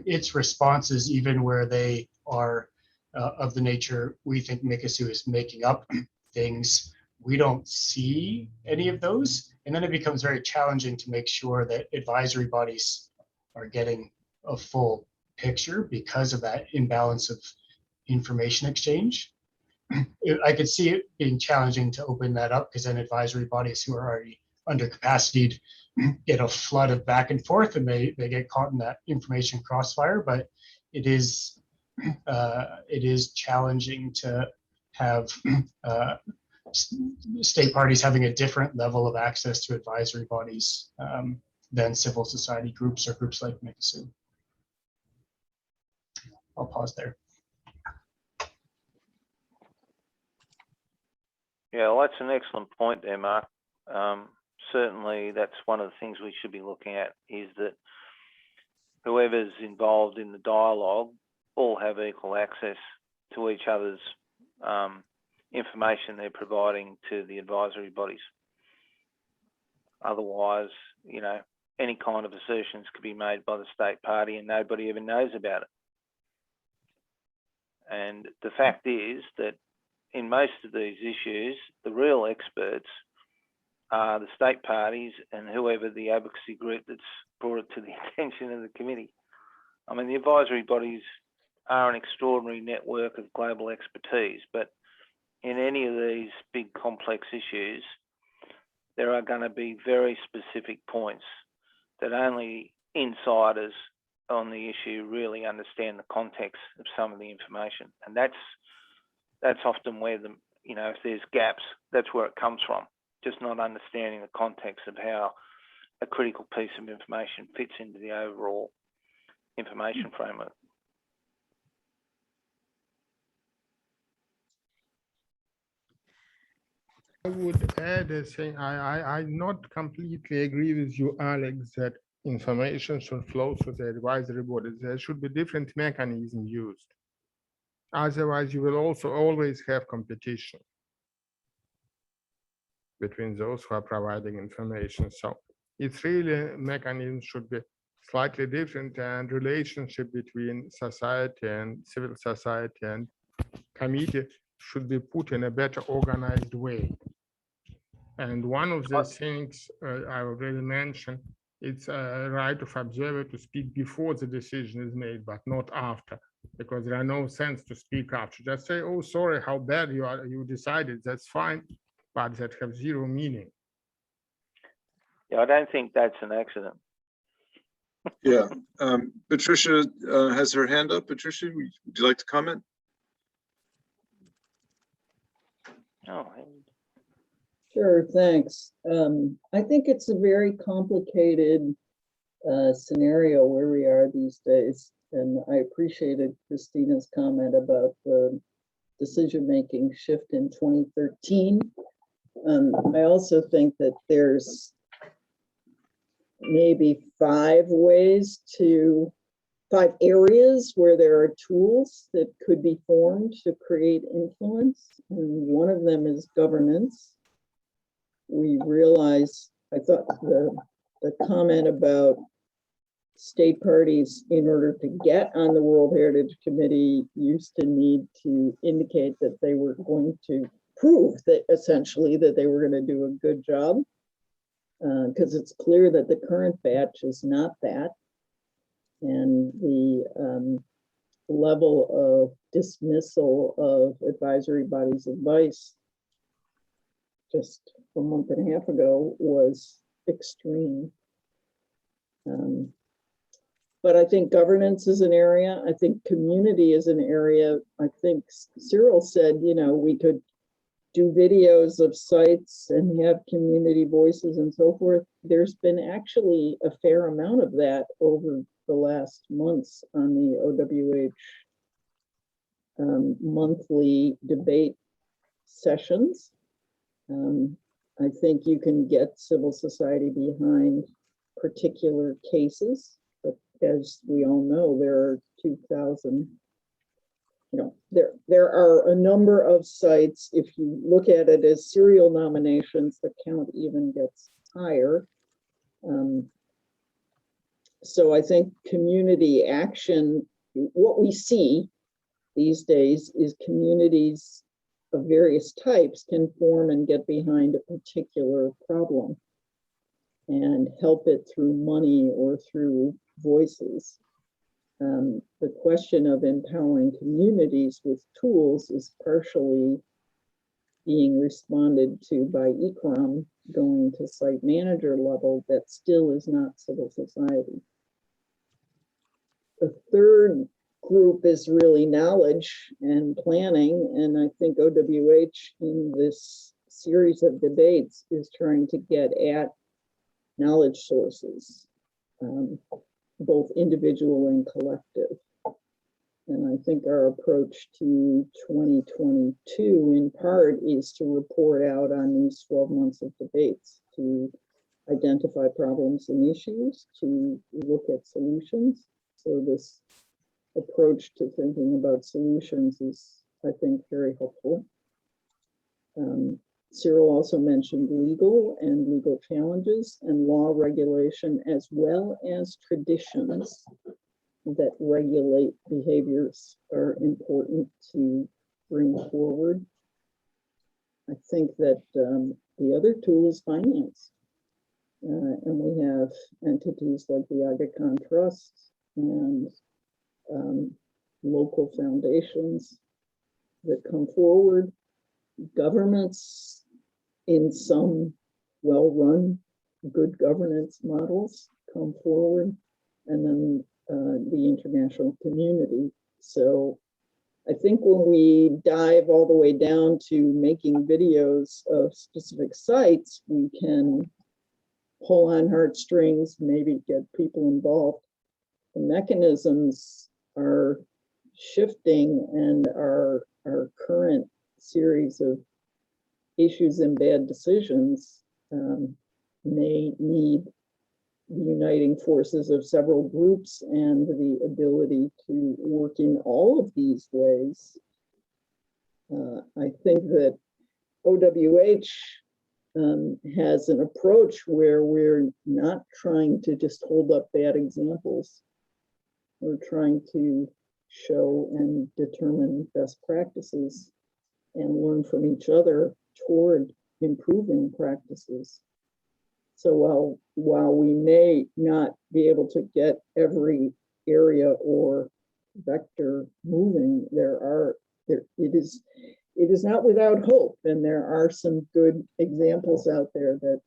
its responses, even where they are of the nature we think Mikisew is making up things, we don't see any of those. And then it becomes very challenging to make sure that advisory bodies are getting a full picture because of that imbalance of information exchange. I could see it being challenging to open that up, because then advisory bodies who are already under capacity get a flood of back and forth, and they get caught in that information crossfire. But it is challenging to have state parties having a different level of access to advisory bodies than civil society groups or groups like Mikisew. I'll pause there. Yeah, well, that's an excellent point there, Mark. Certainly, that's one of the things we should be looking at, is that whoever's involved in the dialogue all have equal access to each other's information they're providing to the advisory bodies. Otherwise, any kind of assertions could be made by the state party and nobody even knows about it. And the fact is that in most of these issues, the real experts are the state parties and whoever the advocacy group that's brought it to the attention of the committee. I mean, the advisory bodies are an extraordinary network of global expertise, but in any of these big complex issues, there are going to be very specific points that only insiders on the issue really understand the context of some of the information. And that's often where if there's gaps, that's where it comes from. Just not understanding the context of how a critical piece of information fits into the overall information framework. I would add a thing. I not completely agree with you, Alex, that information should flow through the advisory bodies. There should be different mechanisms used. Otherwise, you will also always have competition between those who are providing information. So it's really, mechanisms should be slightly different, and relationship between society and civil society and committee should be put in a better organized way. And one of the things I already mentioned, it's a right of observer to speak before the decision is made, but not after, because there are no sense to speak after. Just say, oh, sorry, how bad you decided, that's fine, but that has zero meaning. Yeah, I don't think that's an accident. Yeah, Patricia has her hand up. Patricia, would you like to comment? Oh, sure, thanks. I think it's a very complicated scenario where we are these days. And I appreciated Christina's comment about the decision-making shift in 2013. I also think that there's maybe 5 areas where there are tools that could be formed to create influence. And one of them is governance. We realize, I thought the comment about state parties, in order to get on the World Heritage Committee, used to need to indicate that they were going to prove that essentially that they were going to do a good job, because it's clear that the current batch is not that. And the level of dismissal of advisory bodies' advice just a month and a half ago was extreme. But I think governance is an area. I think community is an area. I think Cyril said, you know, we could do videos of sites and have community voices and so forth. There's been actually a fair amount of that over the last months on the OWH monthly debate sessions. I think you can get civil society behind particular cases, but as we all know, there are 2,000, you know, there are a number of sites. If you look at it as serial nominations, the count even gets higher. So I think community action, what we see these days is communities of various types can form and get behind a particular problem and help it through money or through voices. The question of empowering communities with tools is partially being responded to by ECROM going to site manager level. That still is not civil society. The third group is really knowledge and planning, and I think OWH in this series of debates is trying to get at knowledge sources, both individual and collective. And I think our approach to 2022 in part is to report out on these 12 months of debates, to identify problems and issues, to look at solutions. So this approach to thinking about solutions is, I think, very helpful. Cyril also mentioned legal and legal challenges and law regulation, as well as traditions that regulate behaviors are important to bring forward. I think that the other tool is finance. And we have entities like the Aga Khan Trust and local foundations that come forward. Governments in some well-run good governance models come forward, and then the international community. So I think when we dive all the way down to making videos of specific sites, we can pull on heartstrings, maybe get people involved. The mechanisms are shifting, and our current series of issues and bad decisions may need the uniting forces of several groups and the ability to work in all of these ways. I think that OWH has an approach where we're not trying to just hold up bad examples. We're trying to show and determine best practices and learn from each other toward improving practices. So while we may not be able to get every area or vector moving, it is not without hope, and there are some good examples out there that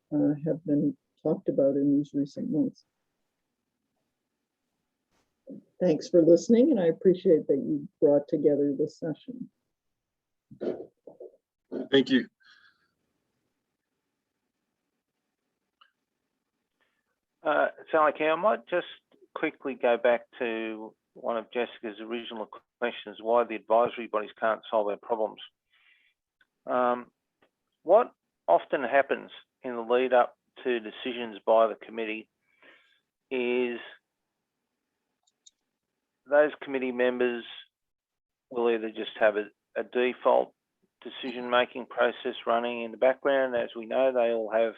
have been talked about in these recent months. Thanks for listening, and I appreciate that you brought together this session. Thank you. Sally, I might just quickly go back to one of Jessica's original questions, why the advisory bodies can't solve our problems. What often happens in the lead up to decisions by the committee is those committee members will either just have a default decision-making process running in the background. As we know, they all have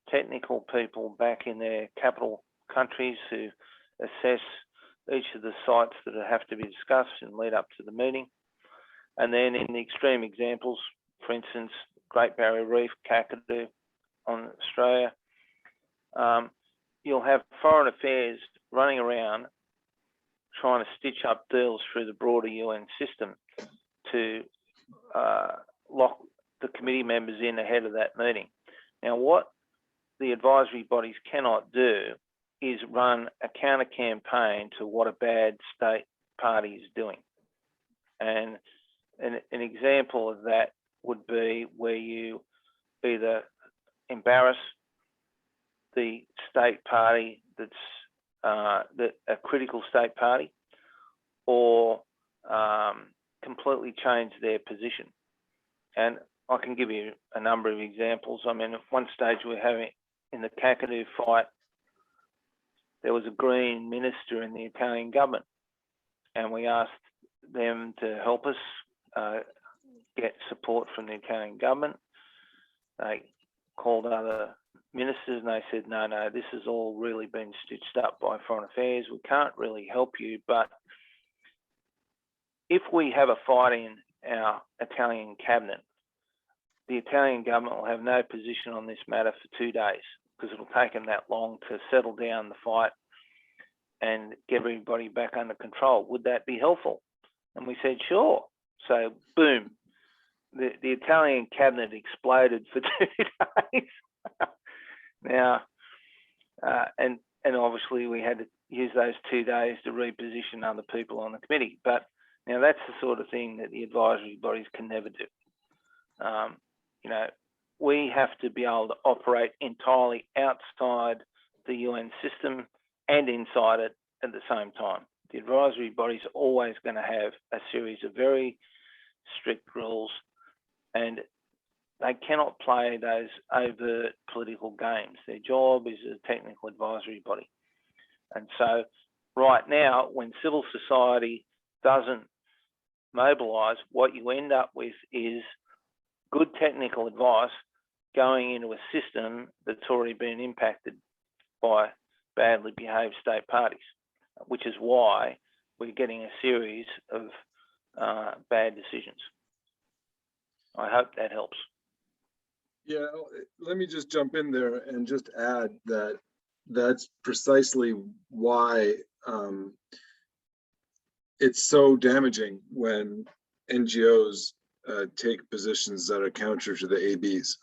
technical people back in their capital countries who assess each of the sites that have to be discussed and lead up to the meeting. And then in the extreme examples, for instance, Great Barrier Reef, Kakadu on Australia, you'll have foreign affairs running around trying to stitch up deals through the broader UN system to lock the committee members in ahead of that meeting. Now, what the advisory bodies cannot do is run a counter campaign to what a bad state party is doing. And an example of that would be where you either embarrass the state party that's a critical state party, or completely change their position. And I can give you a number of examples. I mean, at one stage we were having, in the Kakadu fight, there was a Green minister in the Italian government, and we asked them to help us get support from the Italian government. They called other ministers and they said, no, this has all really been stitched up by Foreign Affairs. We can't really help you, but if we have a fight in our Italian cabinet, the Italian government will have no position on this matter for 2 days, because it'll take them that long to settle down the fight and get everybody back under control. Would that be helpful? And we said, sure. So boom, the Italian cabinet exploded for 2 days. Now, and obviously we had to use those 2 days to reposition other people on the committee. But now that's the sort of thing that the advisory bodies can never do. You know, we have to be able to operate entirely outside the UN system and inside it at the same time. The advisory bodies are always going to have a series of very strict rules, and they cannot play those overt political games. Their job is a technical advisory body. And so right now, when civil society doesn't mobilise, what you end up with is good technical advice going into a system that's already been impacted by badly behaved state parties, which is why we're getting a series of bad decisions. I hope that helps. Yeah, let me just jump in there and just add that that's precisely why it's so damaging when NGOs take positions that are counter to the ABs,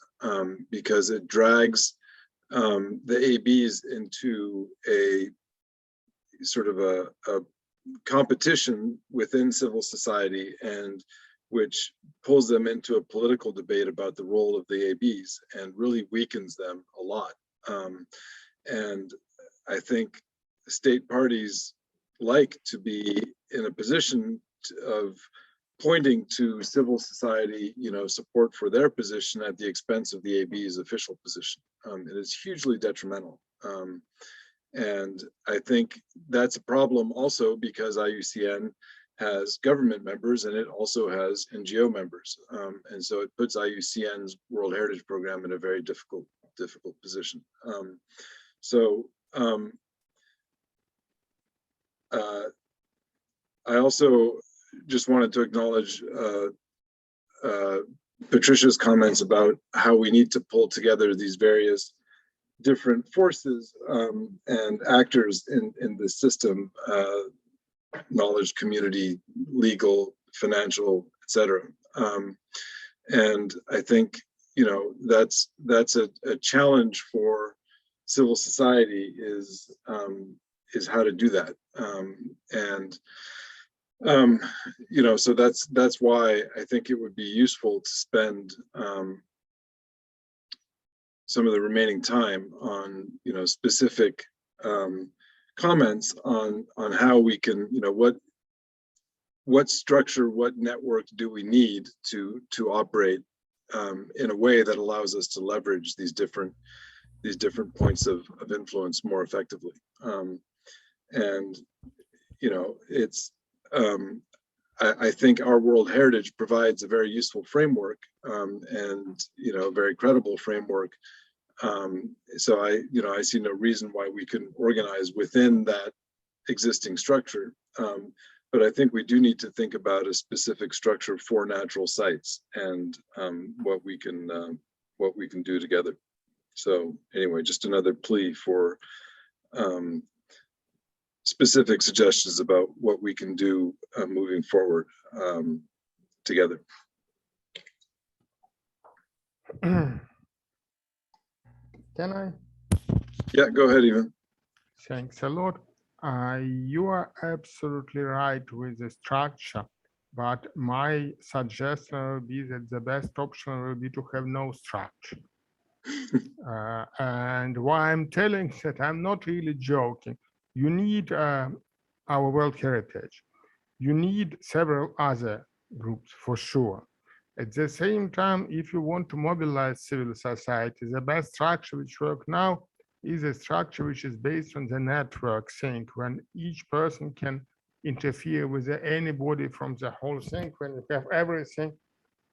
because it drags the ABs into a sort of a competition within civil society, and which pulls them into a political debate about the role of the ABs and really weakens them a lot. And I think state parties like to be in a position of pointing to civil society, support for their position at the expense of the AB's official position. It is hugely detrimental. And I think that's a problem also because IUCN has government members and it also has NGO members. And so it puts IUCN's World Heritage Program in a very difficult position. I also just wanted to acknowledge Patricia's comments about how we need to pull together these various different forces and actors in the system, knowledge community, legal, financial, etc. And I think that's a challenge for civil society is how to do that. So that's why I think it would be useful to spend some of the remaining time on specific comments on how we can what structure, what network do we need to operate in a way that allows us to leverage these different points of influence more effectively. I think our World Heritage provides a very useful framework and a very credible framework. So I see no reason why we couldn't organize within that existing structure. But I think we do need to think about a specific structure for natural sites and what we can do together. So anyway, just another plea for specific suggestions about what we can do moving forward together. Can I? Yeah, go ahead, Ivan. Thanks a lot. You are absolutely right with the structure, but my suggestion will be that the best option will be to have no structure. And why I'm telling that, I'm not really joking. You need our World Heritage. You need several other groups for sure. At the same time, if you want to mobilize civil society, the best structure which works now is a structure which is based on the network thing, when each person can interfere with anybody from the whole thing, when you have everything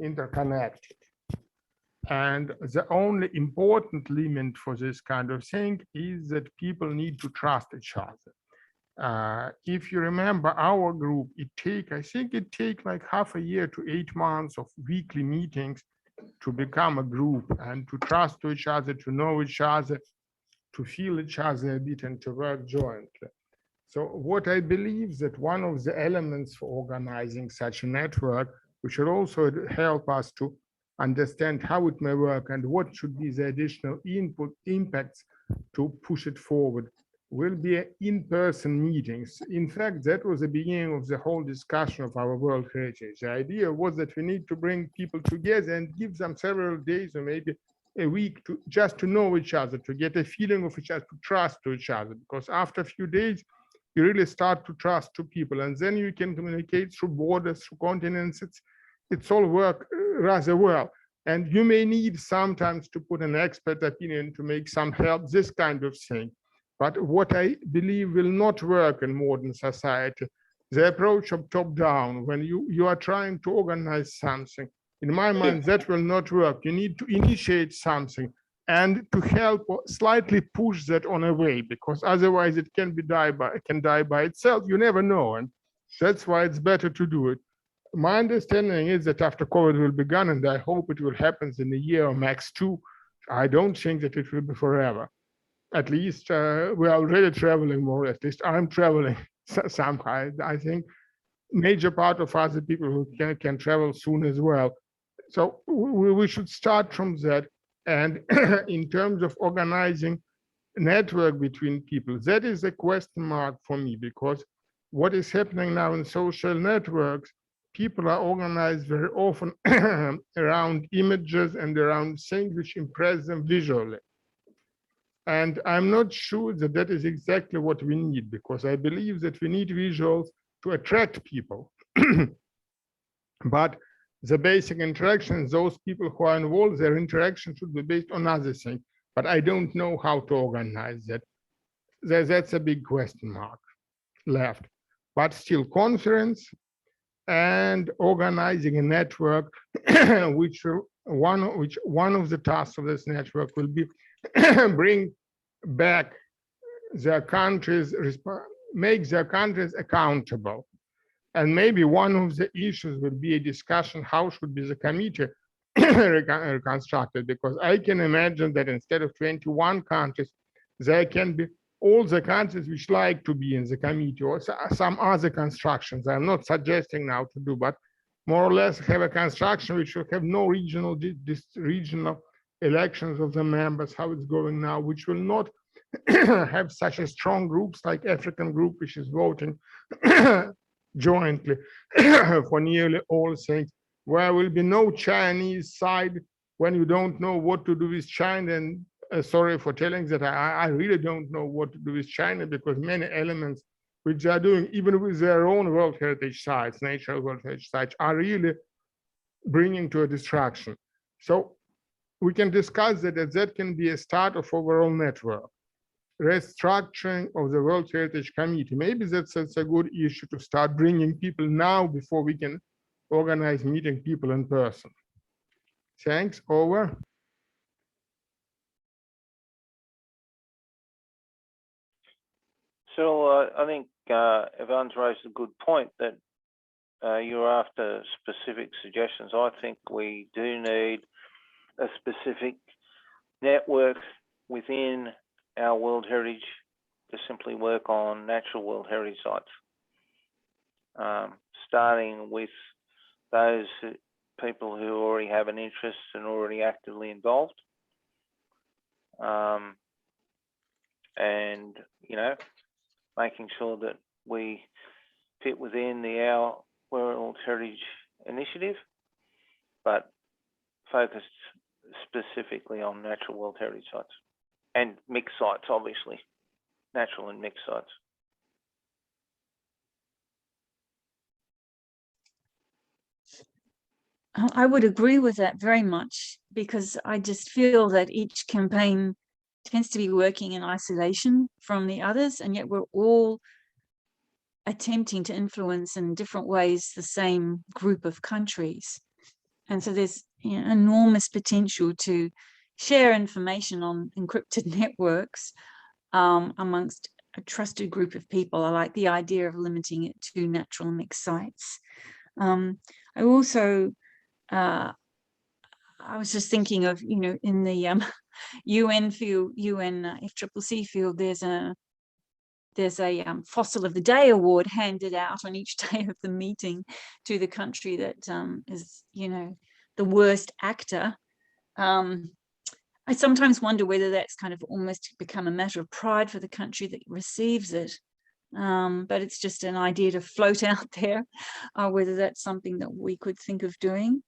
interconnected. And the only important limit for this kind of thing is that people need to trust each other. If you remember our group, I think it take like half a year to 8 months of weekly meetings to become a group and to trust to each other, to know each other, to feel each other a bit and to work jointly. So what I believe that one of the elements for organizing such a network, which will also help us to understand how it may work and what should be the additional impacts to push it forward, will be in-person meetings. In fact, that was the beginning of the whole discussion of our World Heritage. The idea was that we need to bring people together and give them several days or maybe a week to just to know each other, to get a feeling of each other, to trust to each other. Because after a few days, you really start to trust to people, and then you can communicate through borders, through continents. It's all work rather well. And you may need sometimes to put an expert opinion to make some help, this kind of thing. But what I believe will not work in modern society, the approach of top-down, when you are trying to organize something, in my mind, that will not work. You need to initiate something and to help or slightly push that on a way, because otherwise it can die by itself. You never know, and that's why it's better to do it. My understanding is that after COVID will be gone, and I hope it will happen in a year or max 2, I don't think that it will be forever. At least we're already traveling more. At least I'm traveling somehow. I think major part of other people who can travel soon as well. So we should start from that. And in terms of organizing network between people, that is a question mark for me, because what is happening now in social networks, people are organized very often around images and around things which impress them visually. And I'm not sure that that is exactly what we need, because I believe that we need visuals to attract people. But the basic interactions, those people who are involved, their interaction should be based on other things. But I don't know how to organize that. That's a big question mark left. But still, conference and organizing a network, which one of the tasks of this network will be bring back their countries, make their countries accountable. And maybe one of the issues will be a discussion, how should be the committee reconstructed? Because I can imagine that instead of 21 countries, there can be all the countries which like to be in the committee, or some other constructions. I'm not suggesting now to do, but more or less have a construction which will have no regional elections of the members, how it's going now, which will not have such a strong groups like African group, which is voting jointly for nearly all things, where will be no Chinese side when you don't know what to do with China. And sorry for telling that I really don't know what to do with China, because many elements which they are doing, even with their own World Heritage sites, natural World Heritage sites, are really bringing to a destruction. So we can discuss that can be a start of overall network. Restructuring of the World Heritage Committee. Maybe that's a good issue to start bringing people now before we can organize meeting people in person. Thanks, over. So I think Yvonne's raised a good point that you're after specific suggestions. I think we do need a specific network within our World Heritage to simply work on natural World Heritage sites, starting with those people who already have an interest and already actively involved. And, you know, making sure that we fit within our World Heritage Initiative, but focused specifically on natural World Heritage sites and mixed sites, obviously, natural and mixed sites. I would agree with that very much, because I just feel that each campaign tends to be working in isolation from the others, and yet we're all attempting to influence in different ways the same group of countries. And so there's, you know, enormous potential to share information on encrypted networks amongst a trusted group of people. I like the idea of limiting it to natural and mixed sites. I also I was just thinking of, you know, in the UN field, FCCC field, there's a Fossil of the Day award handed out on each day of the meeting to the country that is, you know, the worst actor. I sometimes wonder whether that's kind of almost become a matter of pride for the country that receives it. But it's just an idea to float out there, whether that's something that we could think of doing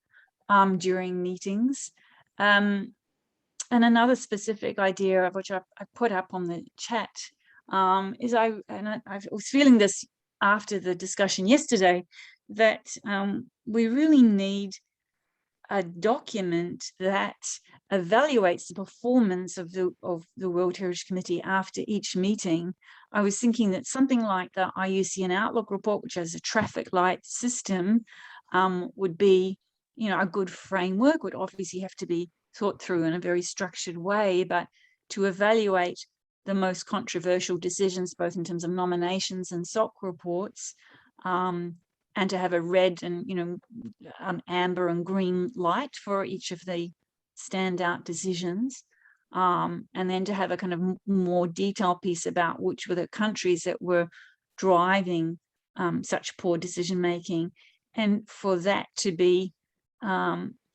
during meetings. And another specific idea of which I put up on the chat is I was feeling this after the discussion yesterday, that we really need a document that evaluates the performance of the World Heritage Committee after each meeting. I was thinking that something like the IUCN Outlook report, which has a traffic light system, would be, you know, a good framework. Would obviously have to be thought through in a very structured way, but to evaluate the most controversial decisions, both in terms of nominations and SOC reports, and to have a red and, you know, amber and green light for each of the standout decisions, and then to have a kind of more detailed piece about which were the countries that were driving such poor decision making, and for that to be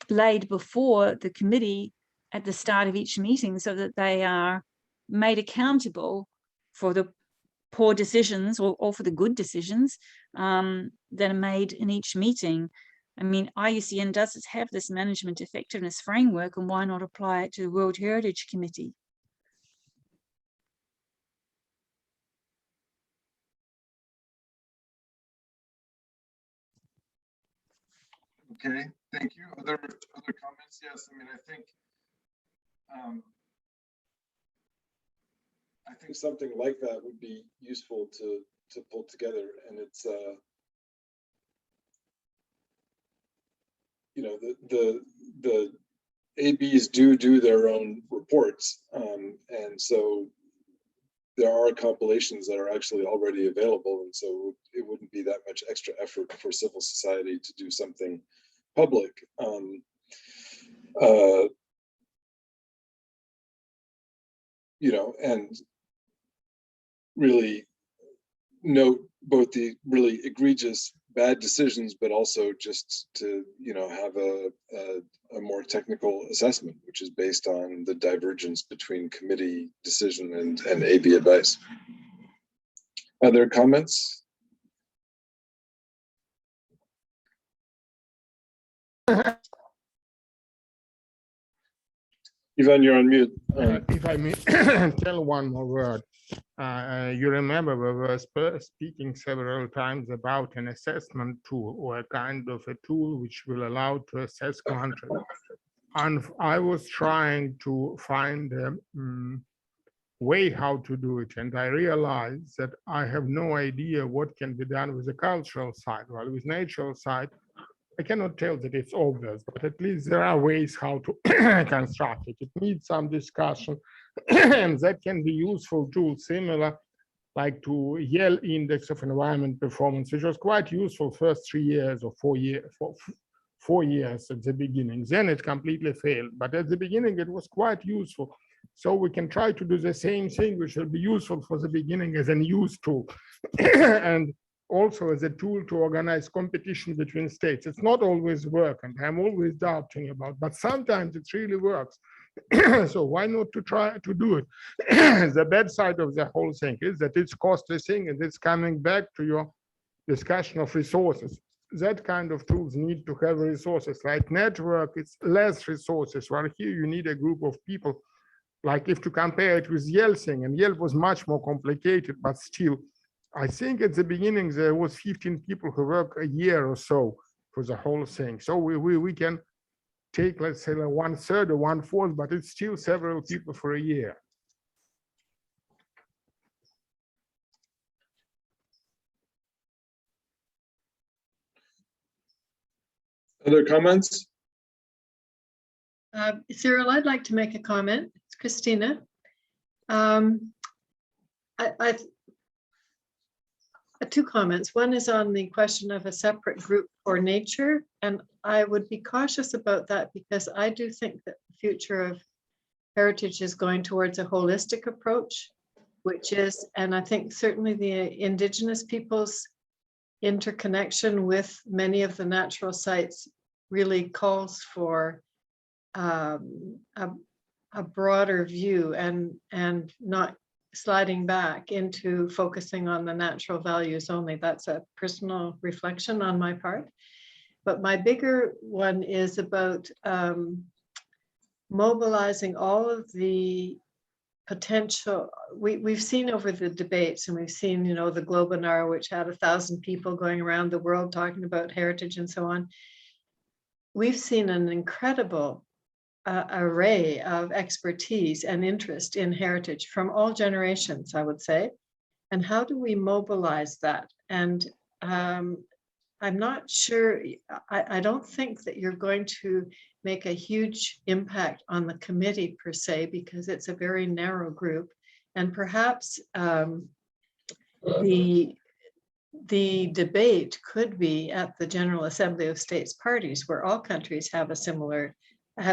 laid before the committee at the start of each meeting, so that they are made accountable for the poor decisions or for the good decisions that are made in each meeting. I mean, IUCN does have this management effectiveness framework, and why not apply it to the World Heritage Committee? Okay, thank you. Other comments? Yes, I mean, I think something like that would be useful to pull together, and it's you know, the ABs do their own reports, and so there are compilations that are actually already available, and so it wouldn't be that much extra effort for civil society to do something public. You know, and really note both the really egregious bad decisions, but also just to, you know, have a more technical assessment, which is based on the divergence between committee decision and AB advice. Other comments? Yvonne, you're on mute. If I may tell one more word, you remember we were speaking several times about an assessment tool, or a kind of a tool which will allow to assess countries. And I was trying to find a way how to do it, and I realized that I have no idea what can be done with the cultural side. Well, with natural side, I cannot tell that it's obvious, but at least there are ways how to construct it. It needs some discussion, and that can be useful tool similar like to Yale Index of Environment Performance, which was quite useful first 3 years or 4 years, 4 years at the beginning. Then it completely failed, but at the beginning it was quite useful. So we can try to do the same thing, which will be useful for the beginning as a news tool, and also as a tool to organize competition between states. It's not always work, and I'm always doubting about, but sometimes it really works. So why not to try to do it? The bad side of the whole thing is that it's costly thing, and it's coming back to your discussion of resources. That kind of tools need to have resources. Like network, it's less resources, while here you need a group of people. Like if to compare it with Yale thing, and Yale was much more complicated, but still, I think at the beginning there was 15 people who work a year or so for the whole thing. So we can take, let's say, like 1/3 or 1/4, but it's still several people for a year. Other comments? Cyril, I'd like to make a comment. It's Christina. Two comments. One is on the question of a separate group for nature, and I would be cautious about that because I do think that the future of heritage is going towards a holistic approach, which is, and I think certainly the Indigenous peoples' interconnection with many of the natural sites really calls for a broader view and not sliding back into focusing on the natural values only. That's a personal reflection on my part. But my bigger one is about mobilizing all of the potential. We've seen over the debates, and we've seen, you know, the Globinar, which had 1,000 people going around the world talking about heritage and so on. We've seen an incredible array of expertise and interest in heritage from all generations, I would say. And how do we mobilize that? And I'm not sure, I don't think that you're going to make a huge impact on the committee per se, because it's a very narrow group. And perhaps the debate could be at the General Assembly of States Parties, where all countries have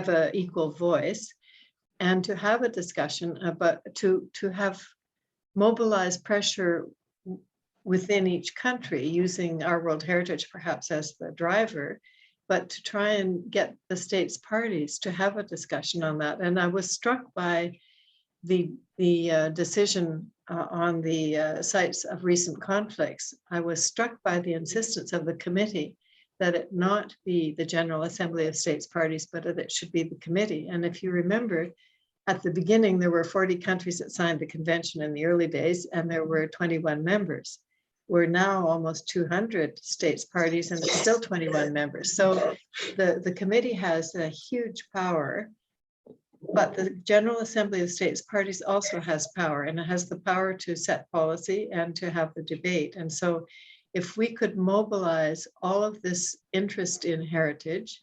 a equal voice, and to have a discussion about, to have mobilized pressure within each country using our World Heritage perhaps as the driver, but to try and get the states parties to have a discussion on that. And I was struck by the decision on the sites of recent conflicts. I was struck by the insistence of the committee that it not be the General Assembly of States Parties, but that it should be the committee. And if you remember, at the beginning, there were 40 countries that signed the convention in the early days, and there were 21 members. We're now almost 200 states parties, and it's still 21 members. So the committee has a huge power, but the General Assembly of States Parties also has power, and it has the power to set policy and to have the debate. And so if we could mobilize all of this interest in heritage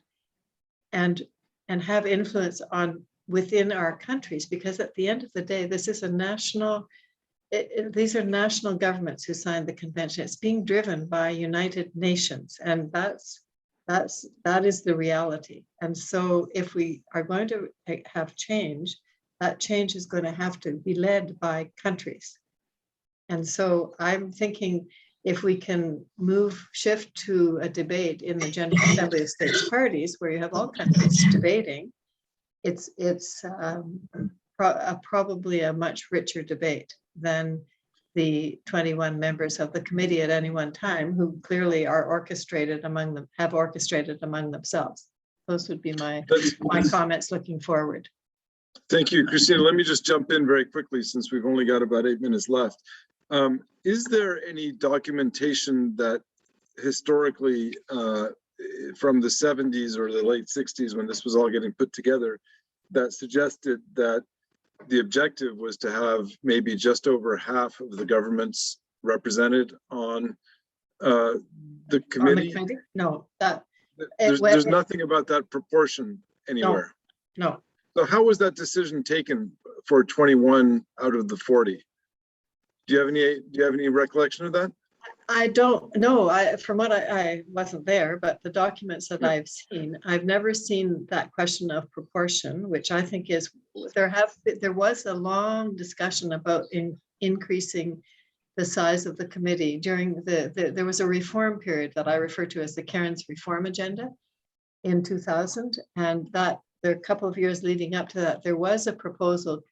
and have influence on within our countries, because at the end of the day, this is a national, these are national governments who signed the convention. It's being driven by United Nations, and that is the reality. And so if we are going to have change, that change is going to have to be led by countries. And so I'm thinking, if we can shift to a debate in the General Assembly of States Parties, where you have all countries debating, it's probably a much richer debate than the 21 members of the committee at any one time, who clearly are orchestrated among them, have orchestrated among themselves. Those would be my comments looking forward. Thank you, Christina. Let me just jump in very quickly, since we've only got about 8 minutes left. Is there any documentation that historically from the 70s or the late 60s, when this was all getting put together, that suggested that the objective was to have maybe just over half of the governments represented on the committee? No, there's nothing about that proportion anywhere. No. So how was that decision taken for 21 out of the 40? Do you have any recollection of that? I don't know. From what I wasn't there, but the documents that I've seen, I've never seen that question of proportion, which I think is there was a long discussion about increasing the size of the committee during there was a reform period that I refer to as the Karen's reform agenda in 2000, and that there are a couple of years leading up to that, there was a proposal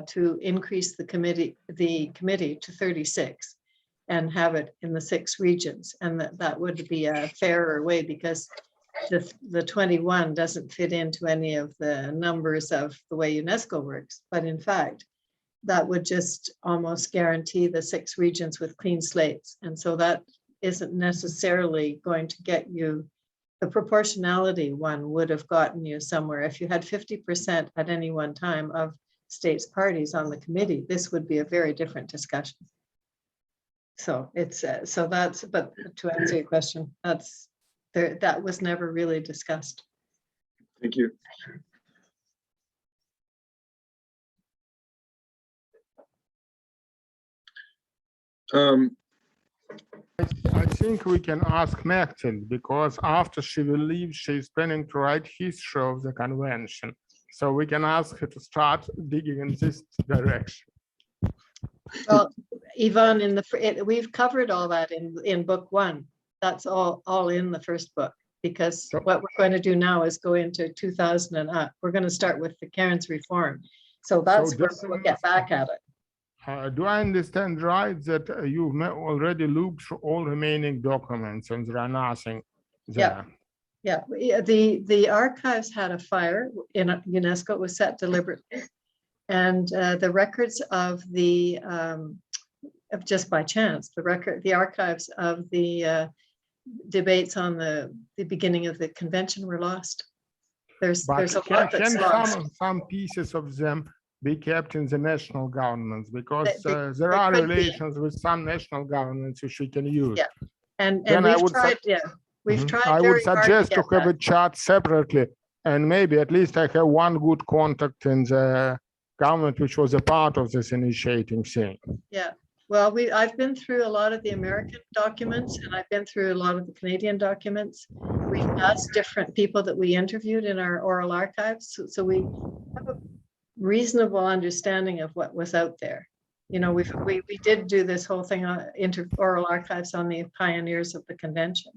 to increase the committee to 36 and have it in the 6 regions, and that would be a fairer way, because the 21 doesn't fit into any of the numbers of the way UNESCO works. But in fact, that would just almost guarantee the 6 regions with clean slates. And so that isn't necessarily going to get you, the proportionality one would have gotten you somewhere. If you had 50% at any one time of states parties on the committee, this would be a very different discussion. So it's but to answer your question, that was never really discussed. Thank you. I think we can ask Mechthild, because after she will leave, she's planning to write history of the convention. So we can ask her to start digging in this direction. Well, Yvonne, we've covered all that in book 1. That's all in the first book, because what we're going to do now is go into 2000 and up. We're going to start with the Karen's reform. So that's where we'll get back at it. Do I understand right that you've already looked through all remaining documents and there are nothing there? Yeah. The archives had a fire in UNESCO. It was set deliberately, and the records of the just by chance, the archives of the debates on the beginning of the convention were lost. There's a lot that's lost. Some pieces of them be kept in the national governments, because there are relations with some national governments which we can use. Yeah, and we've tried. We've tried. I would suggest to have a chart separately, and maybe at least I have one good contact in the government which was a part of this initiating thing. Yeah. Well, I've been through a lot of the American documents, and I've been through a lot of the Canadian documents. We've asked different people that we interviewed in our oral archives, so we have a reasonable understanding of what was out there. You know, we did do this whole thing on oral archives on the pioneers of the convention.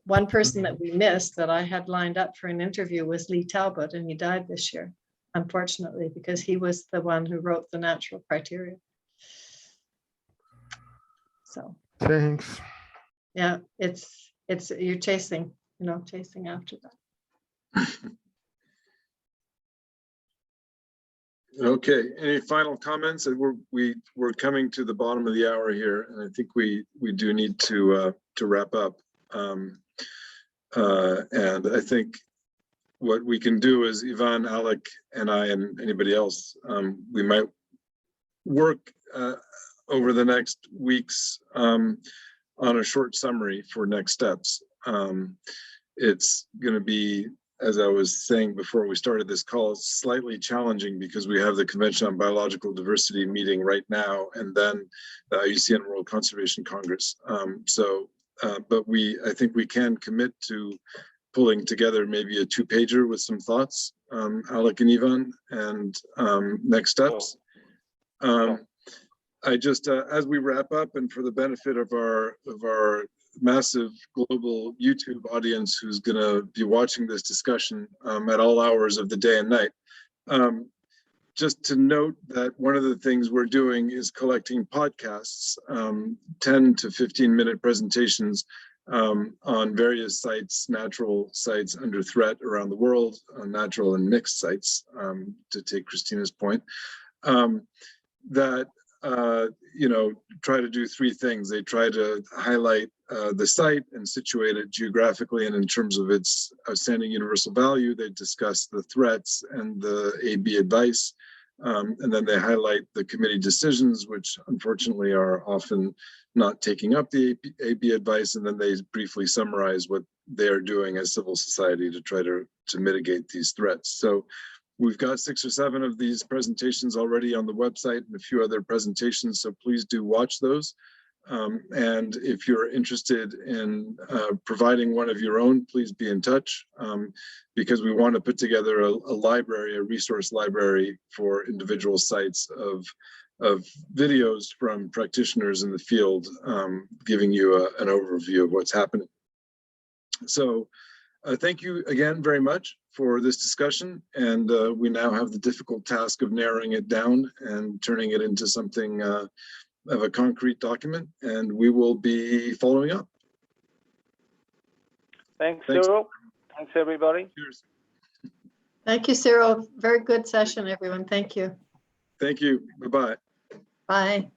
One person that we missed that I had lined up for an interview was Lee Talbot, and he died this year, unfortunately, because he was the one who wrote the natural criteria. So thanks. Yeah, it's you're chasing after that. Okay, any final comments? We're coming to the bottom of the hour here, and I think we do need to wrap up. And I think what we can do is Yvonne, Alec, and I, and anybody else, we might work over the next weeks on a short summary for next steps. It's going to be, as I was saying before we started this call, slightly challenging because we have the Convention on Biological Diversity meeting right now, and then the IUCN World Conservation Congress. But I think we can commit to pulling together maybe a 2-pager with some thoughts, Alec and Yvonne, and next steps. I just, as we wrap up, and for the benefit of our massive global YouTube audience who's going to be watching this discussion at all hours of the day and night, just to note that one of the things we're doing is collecting podcasts, 10 to 15-minute presentations on various sites, natural sites under threat around the world, natural and mixed sites, to take Christina's point, that try to do 3 things. They try to highlight the site and situate it geographically and in terms of its outstanding universal value. They discuss the threats and the AB advice, and then they highlight the committee decisions, which unfortunately are often not taking up the AB advice, and then they briefly summarize what they are doing as civil society to try to mitigate these threats. So We've got 6 or 7 of these presentations already on the website and a few other presentations, so please do watch those. And if you're interested in providing one of your own, please be in touch, because we want to put together a library, a resource library for individual sites of videos from practitioners in the field, giving you an overview of what's happening. So thank you again very much for this discussion. And we now have the difficult task of narrowing it down and turning it into something of a concrete document, and we will be following up. Thanks, Cyril. Thanks, everybody. Cheers. Thank you, Cyril. Very good session, everyone. Thank you. Thank you. Bye-bye. Bye.